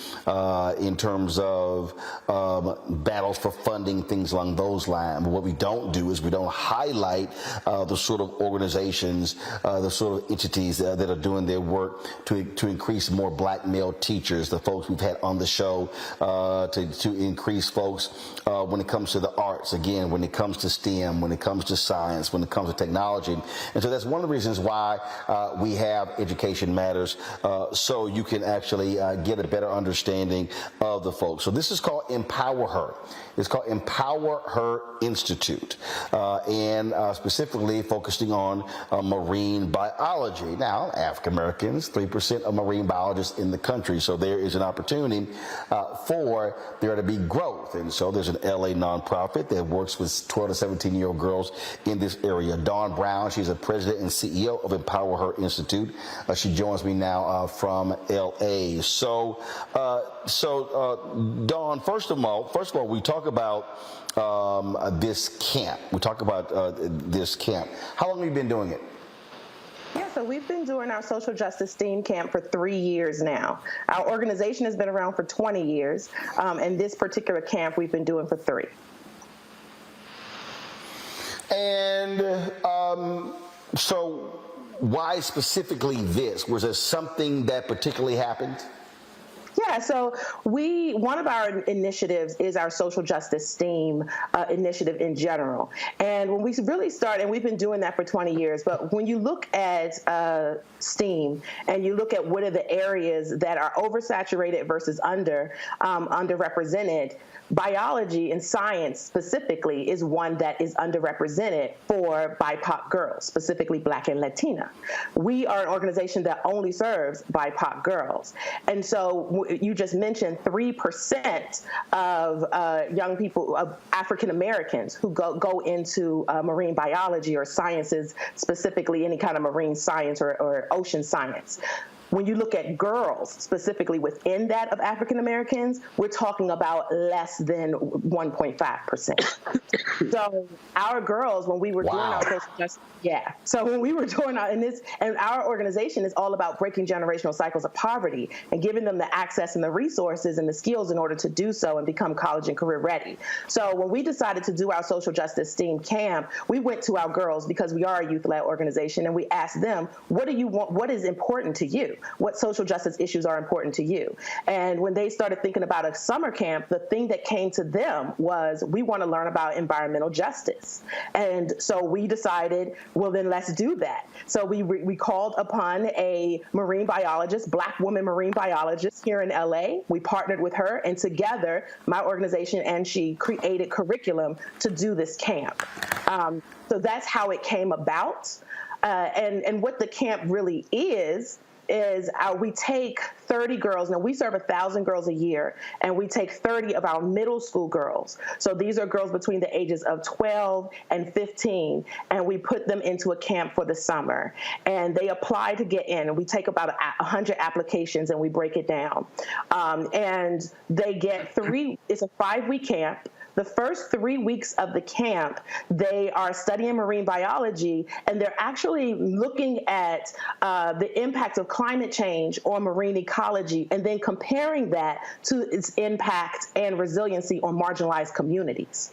in terms of battles for funding, things along those lines. But what we don't do is we don't highlight the sort of organizations, the sort of entities that are doing their work to increase more black male teachers, the folks we've had on the show, to increase folks when it comes to the arts, again, when it comes to STEM, when it comes to science, when it comes to technology. And so that's one of the reasons why we have Education Matters, so you can actually get a better understanding of the folks. So this is called EmpowHER. It's called EmpowHER Institute, and specifically focusing on marine biology. Now, African Americans, 3% of marine biologists in the country, so there is an opportunity for there to be growth. And so there's an LA nonprofit that works with 12 to 17-year-old girls in this area. Dawn Brown, she's the president and CEO of EmpowHER Institute. She joins me now from LA. So Dawn, first of all, we talk about this camp. We talk about this camp. How long have you been doing it? Yeah, so we've been doing our social justice STEAM camp for 3 years now. Our organization has been around for 20 years, and this particular camp we've been doing for 3. And so why specifically this? Was there something that particularly happened? Yeah, so one of our initiatives is our social justice STEAM initiative in general. And when we really started, and we've been doing that for 20 years, but when you look at STEAM and you look at what are the areas that are oversaturated versus underrepresented, biology and science specifically is one that is underrepresented for BIPOC girls, specifically Black and Latina. We are an organization that only serves BIPOC girls. And so you just mentioned 3% of young people, of African Americans who go into marine biology or sciences, specifically any kind of marine science or ocean science. When you look at girls, specifically within that of African Americans, we're talking about less than 1.5%. So our girls, when we were doing our social justice, so when we were doing and our organization is all about breaking generational cycles of poverty and giving them the access and the resources and the skills in order to do so and become college and career ready. So when we decided to do our social justice STEAM camp, we went to our girls because we are a youth-led organization, and we asked them, what do you want? What is important to you? What social justice issues are important to you? And when they started thinking about a summer camp, the thing that came to them was, we want to learn about environmental justice. And so we decided, well, then let's do that. So we called upon a marine biologist, Black woman marine biologist here in LA. We partnered with her, and together, my organization and she created curriculum to do this camp. So that's how it came about. And what the camp really is is we take 30 girls. Now, we serve 1,000 girls a year, and we take 30 of our middle school girls. So these are girls between the ages of 12 and 15, and we put them into a camp for the summer. And they apply to get in, and we take about 100 applications, and we break it down. And they get it's a 5-week camp. The first 3 weeks of the camp, they are studying marine biology, and they're actually looking at the impact of climate change on marine ecology, and then comparing that to its impact and resiliency on marginalized communities.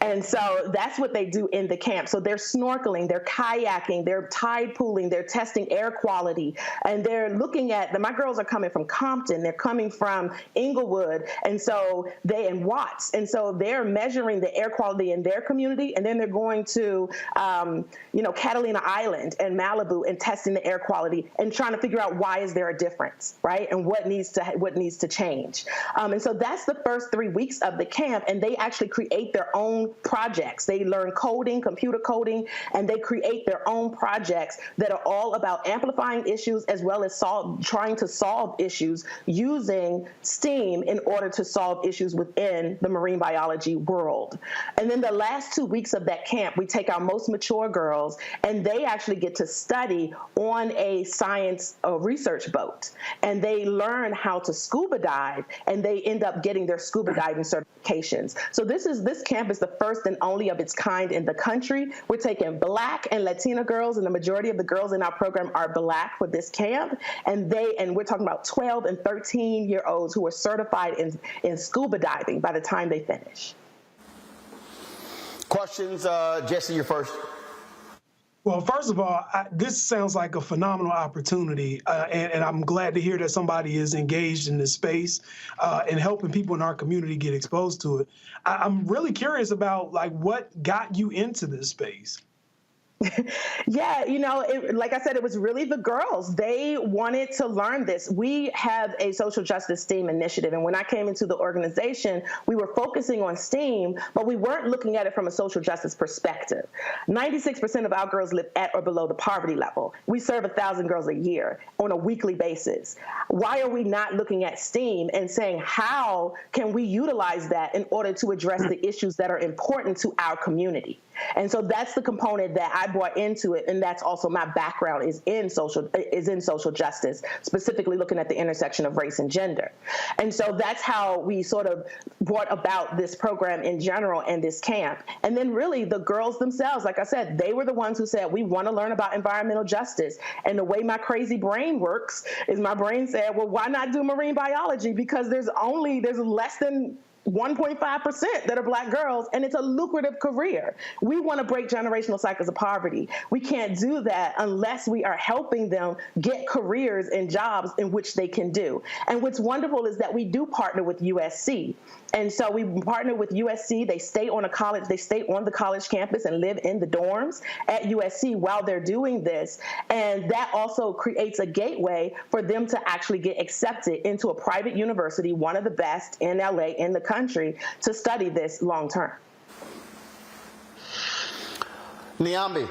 And so that's what they do in the camp. So they're snorkeling, they're kayaking, they're tide pooling, they're testing air quality, and they're looking at, my girls are coming from Compton, they're coming from Inglewood, and so and Watts. And so they're measuring the air quality in their community, and then they're going to, Catalina Island and Malibu and testing the air quality and trying to figure out why is there a difference, right? And what needs to change. And so that's the first 3 weeks of the camp, and they actually create their own projects. They learn coding, computer coding, and they create their own projects that are all about amplifying issues as well as trying to solve issues using STEAM in order to solve issues within the marine biology world. And then the last 2 weeks of that camp, we take our most mature girls, and they actually get to study on a science research boat. And they learn how to scuba dive, and they end up getting their scuba diving certifications. So this camp is the first and only of its kind in the country. We're taking Black and Latina girls, and the majority of the girls in our program are Black for this camp. And we're talking about 12 and 13-year-olds who are certified in scuba diving by the time they finish. Questions? Jesse, you're first. Well, first of all, this sounds like a phenomenal opportunity, and I'm glad to hear that somebody is engaged in this space and helping people in our community get exposed to it. I'm really curious about what got you into this space. Yeah, like I said, it was really the girls. They wanted to learn this. We have a social justice STEAM initiative, and when I came into the organization, we were focusing on STEAM, but we weren't looking at it from a social justice perspective. 96% of our girls live at or below the poverty level. We serve 1,000 girls a year on a weekly basis. Why are we not looking at STEAM and saying, how can we utilize that in order to address the issues that are important to our community? And so that's the component that I brought into it, and that's also my background is in social justice, specifically looking at the intersection of race and gender. And so that's how we sort of brought about this program in general and this camp. And then really the girls themselves, like I said, they were the ones who said, we want to learn about environmental justice. And the way my crazy brain works is my brain said, well, why not do marine biology? Because there's less than 1.5% that are Black girls, and it's a lucrative career. We want to break generational cycles of poverty. We can't do that unless we are helping them get careers and jobs in which they can do. And what's wonderful is that we do partner with USC. And so we partner with USC. They stay on the college campus and live in the dorms at USC while they're doing this. And that also creates a gateway for them to actually get accepted into a private university, one of the best in LA, in the country, to study this long term. Niambi.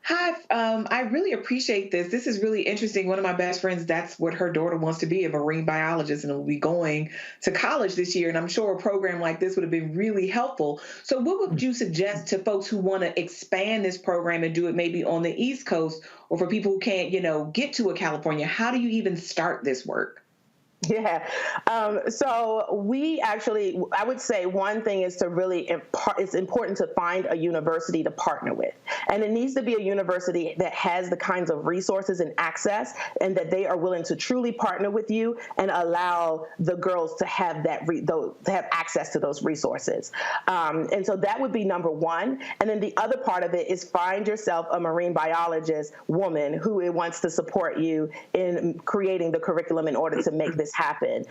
Hi, I really appreciate this. This is really interesting. One of my best friends, that's what her daughter wants to be, a marine biologist, and will be going to college this year. And I'm sure a program like this would have been really helpful. So what would you suggest to folks who want to expand this program and do it maybe on the East Coast, or for people who can't, get to California? How do you even start this work? Yeah. So I would say one thing is to really it's important to find a university to partner with. And it needs to be a university that has the kinds of resources and access, and that they are willing to truly partner with you and allow the girls to have to have access to those resources. And so that would be number one. And then the other part of it is find yourself a marine biologist woman who wants to support you in creating the curriculum in order to make this happen.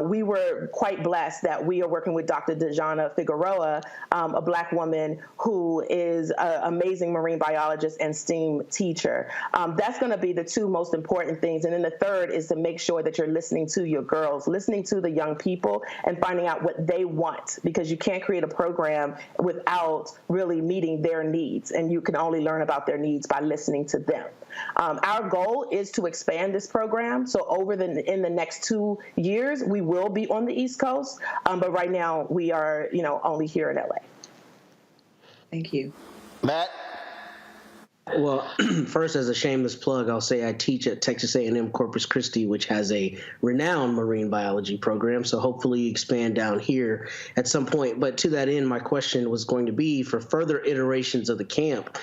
We were quite blessed that we are working with Dr. Dejana Figueroa, a Black woman who is an amazing marine biologist and STEAM teacher. That's going to be the two most important things. And then the third is to make sure that you're listening to your girls, listening to the young people, and finding out what they want, because you can't create a program without really meeting their needs. And you can only learn about their needs by listening to them. Our goal is to expand this program. So in the next 2 years, we will be on the East Coast. But right now we are, only here in LA. Thank you. Matt? Well, first, as a shameless plug, I'll say I teach at Texas A&M Corpus Christi, which has a renowned marine biology program. So hopefully expand down here at some point. But to that end, my question was going to be, for further iterations of the camp,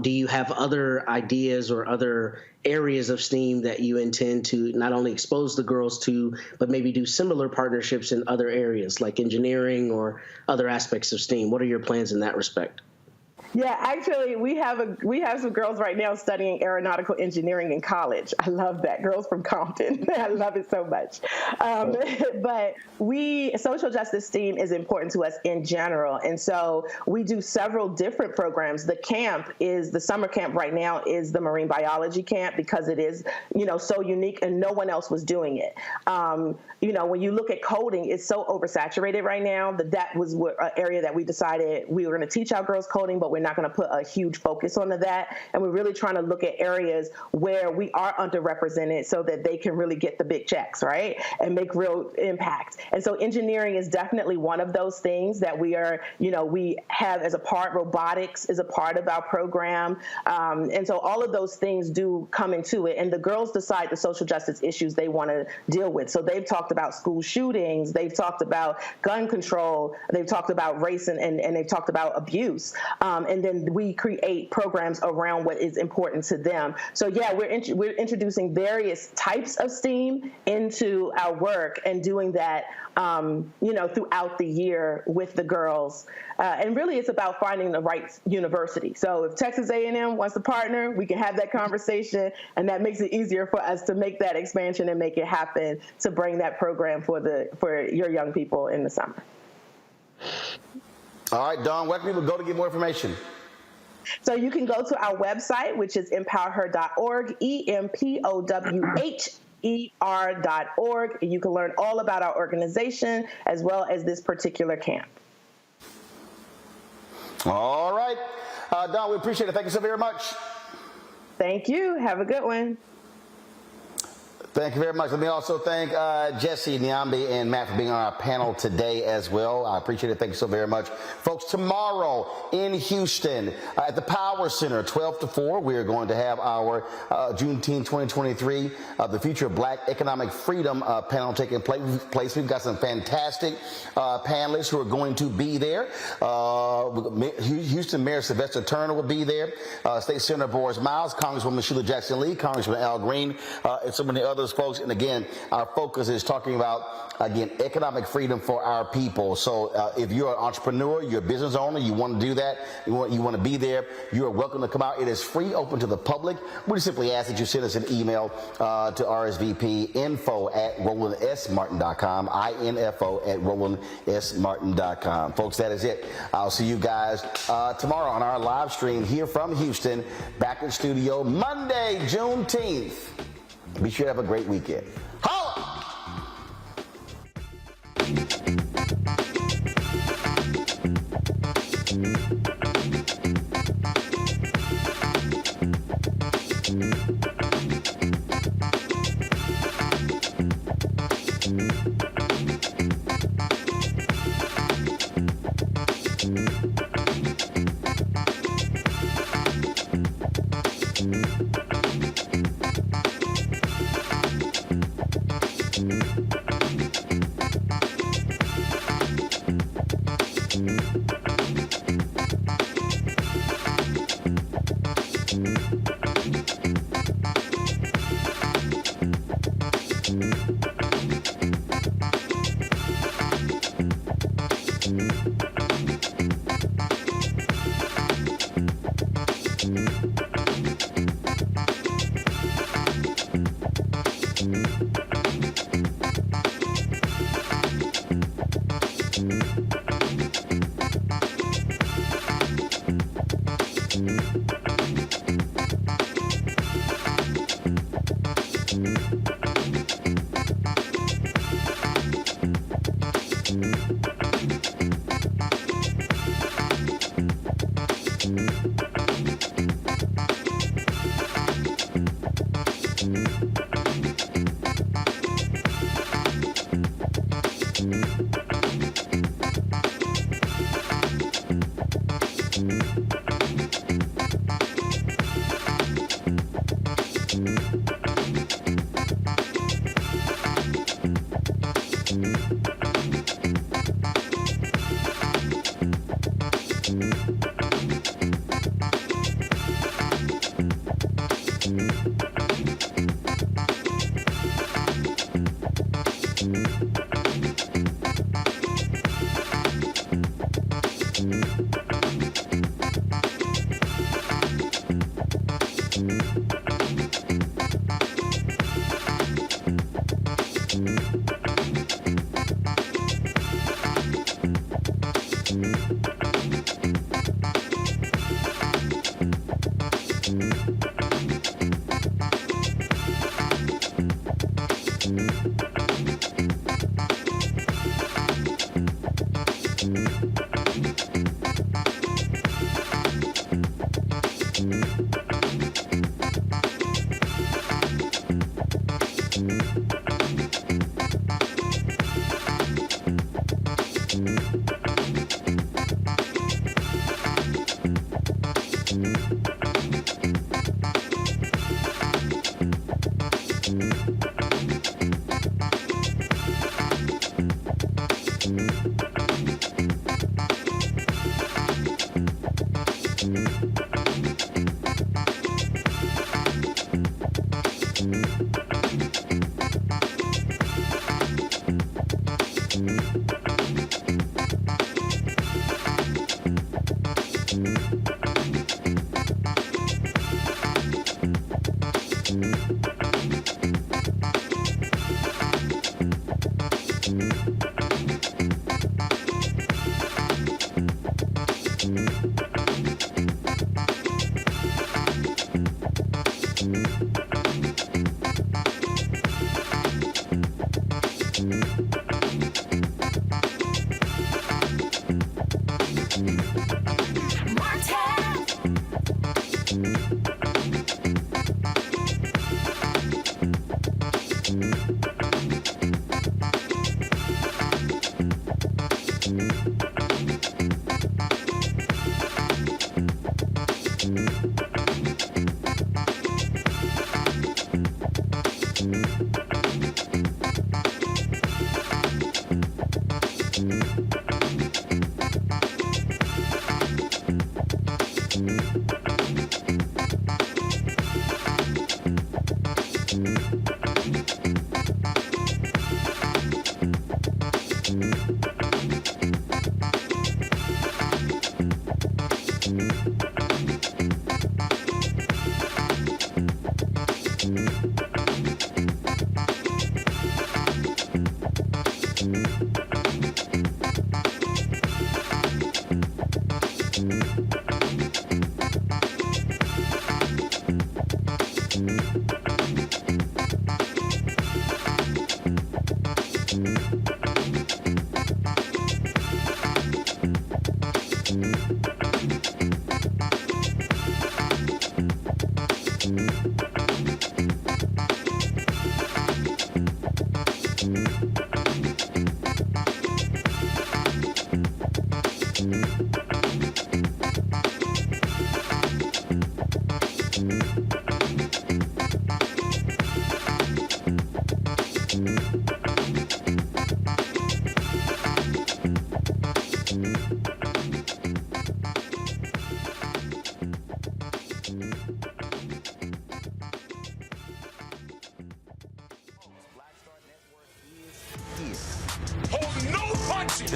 do you have other ideas or other areas of STEAM that you intend to not only expose the girls to, but maybe do similar partnerships in other areas like engineering or other aspects of STEAM? What are your plans in that respect? Yeah, actually, we have some girls right now studying aeronautical engineering in college. I love that. Girls from Compton. I love it so much. But social justice STEAM is important to us in general. And so we do several different programs. The summer camp right now is the marine biology camp because it is, so unique and no one else was doing it. When you look at coding, it's so oversaturated right now that was an area that we decided we were going to teach our girls coding, but we're not going to put a huge focus onto that. And we're really trying to look at areas where we are underrepresented so that they can really get the big checks, right? And make real impact. And so engineering is definitely one of those things that we have as a part. Robotics is a part of our program. And so all of those things do come into it. And the girls decide the social justice issues they want to deal with. So they've talked about school shootings. They've talked about gun control. They've talked about race and they've talked about abuse. And then we create programs around what is important to them. So yeah, we're introducing various types of STEAM into our work and doing that, throughout the year with the girls. And really it's about finding the right university. So if Texas A&M wants to partner, we can have that conversation, and that makes it easier for us to make that expansion and make it happen to bring that program for your young people in the summer. All right, Dawn, where can people go to get more information? So you can go to our website, which is empowher.org, EmpowHER.org. You can learn all about our organization as well as this particular camp. All right. Dawn, we appreciate it. Thank you so very much. Thank you. Have a good one. Thank you very much. Let me also thank Jesse, Nyambi, and Matt for being on our panel today as well. I appreciate it. Thank you so very much. Folks, tomorrow in Houston at the Power Center, 12 to 4, we are going to have our Juneteenth 2023, the Future of Black Economic Freedom panel taking place. We've got some fantastic panelists who are going to be there. Houston Mayor Sylvester Turner will be there. State Senator Boris Miles, Congresswoman Sheila Jackson-Lee, Congressman Al Green, and so many others, folks. And again, our focus is talking about, economic freedom for our people. So if you're an entrepreneur, you're a business owner, you want to do that, you want to be there, you are welcome to come out. It is free, open to the public. We just simply ask that you send us an email to RSVP info@RolandSMartin.com, info@RolandSMartin.com. Folks, that is it. I'll see you guys tomorrow on our live stream here from Houston, back in studio Monday, Juneteenth. Be sure to have a great weekend. Holla!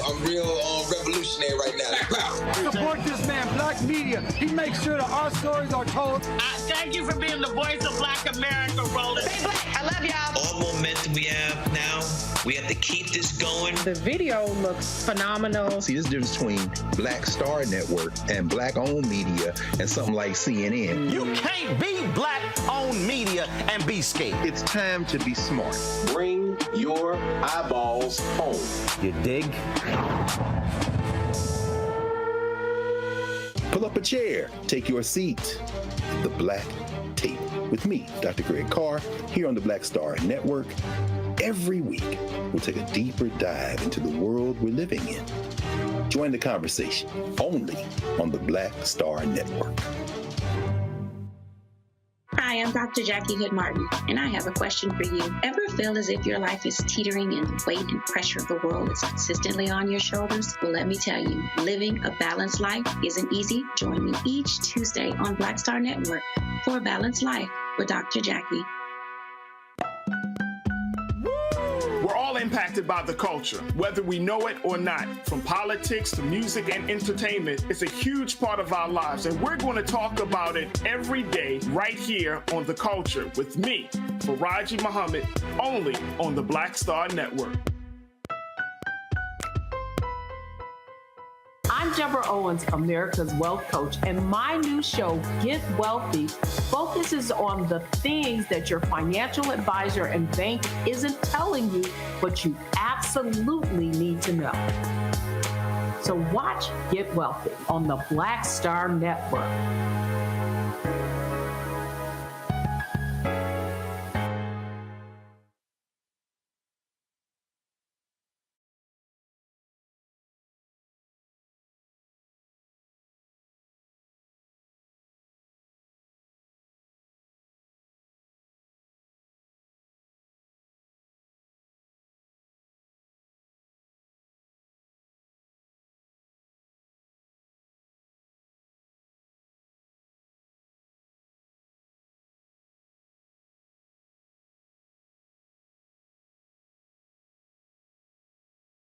I'm real revolutionary right now. Support this man, Black Media. He makes sure that our stories are told. Thank you for being the voice of Black America, Roland. Stay black. I love y'all. All momentum we have now, we have to keep this going. The video looks phenomenal. See, this difference between Black Star Network and Black-owned media and something like CNN. You can't be Black-owned media and be scared. It's time to be smart. Bring your eyeballs home. You dig? Pull up a chair, take your seat at the Black Table with me, Dr. Greg Carr, here on the Black Star Network. Every week, we'll take a deeper dive into the world we're living in. Join the conversation only on the Black Star Network. Hi, I'm Dr. Jackie Hood Martin, and I have a question for you. Ever feel as if your life is teetering and the weight and pressure of the world is consistently on your shoulders? Well, let me tell you, living a balanced life isn't easy. Join me each Tuesday on Black Star Network for A Balanced Life with Dr. Jackie. We're all impacted by the culture, whether we know it or not. From politics to music and entertainment, it's a huge part of our lives, and we're going to talk about it every day right here on The Culture with me, Faraji Muhammad, only on the Black Star Network. I'm I'm Deborah Owens, America's Wealth Coach, and my new show, Get Wealthy, focuses on the things that your financial advisor and bank isn't telling you, but you absolutely need to know. So watch Get Wealthy on the Black Star Network.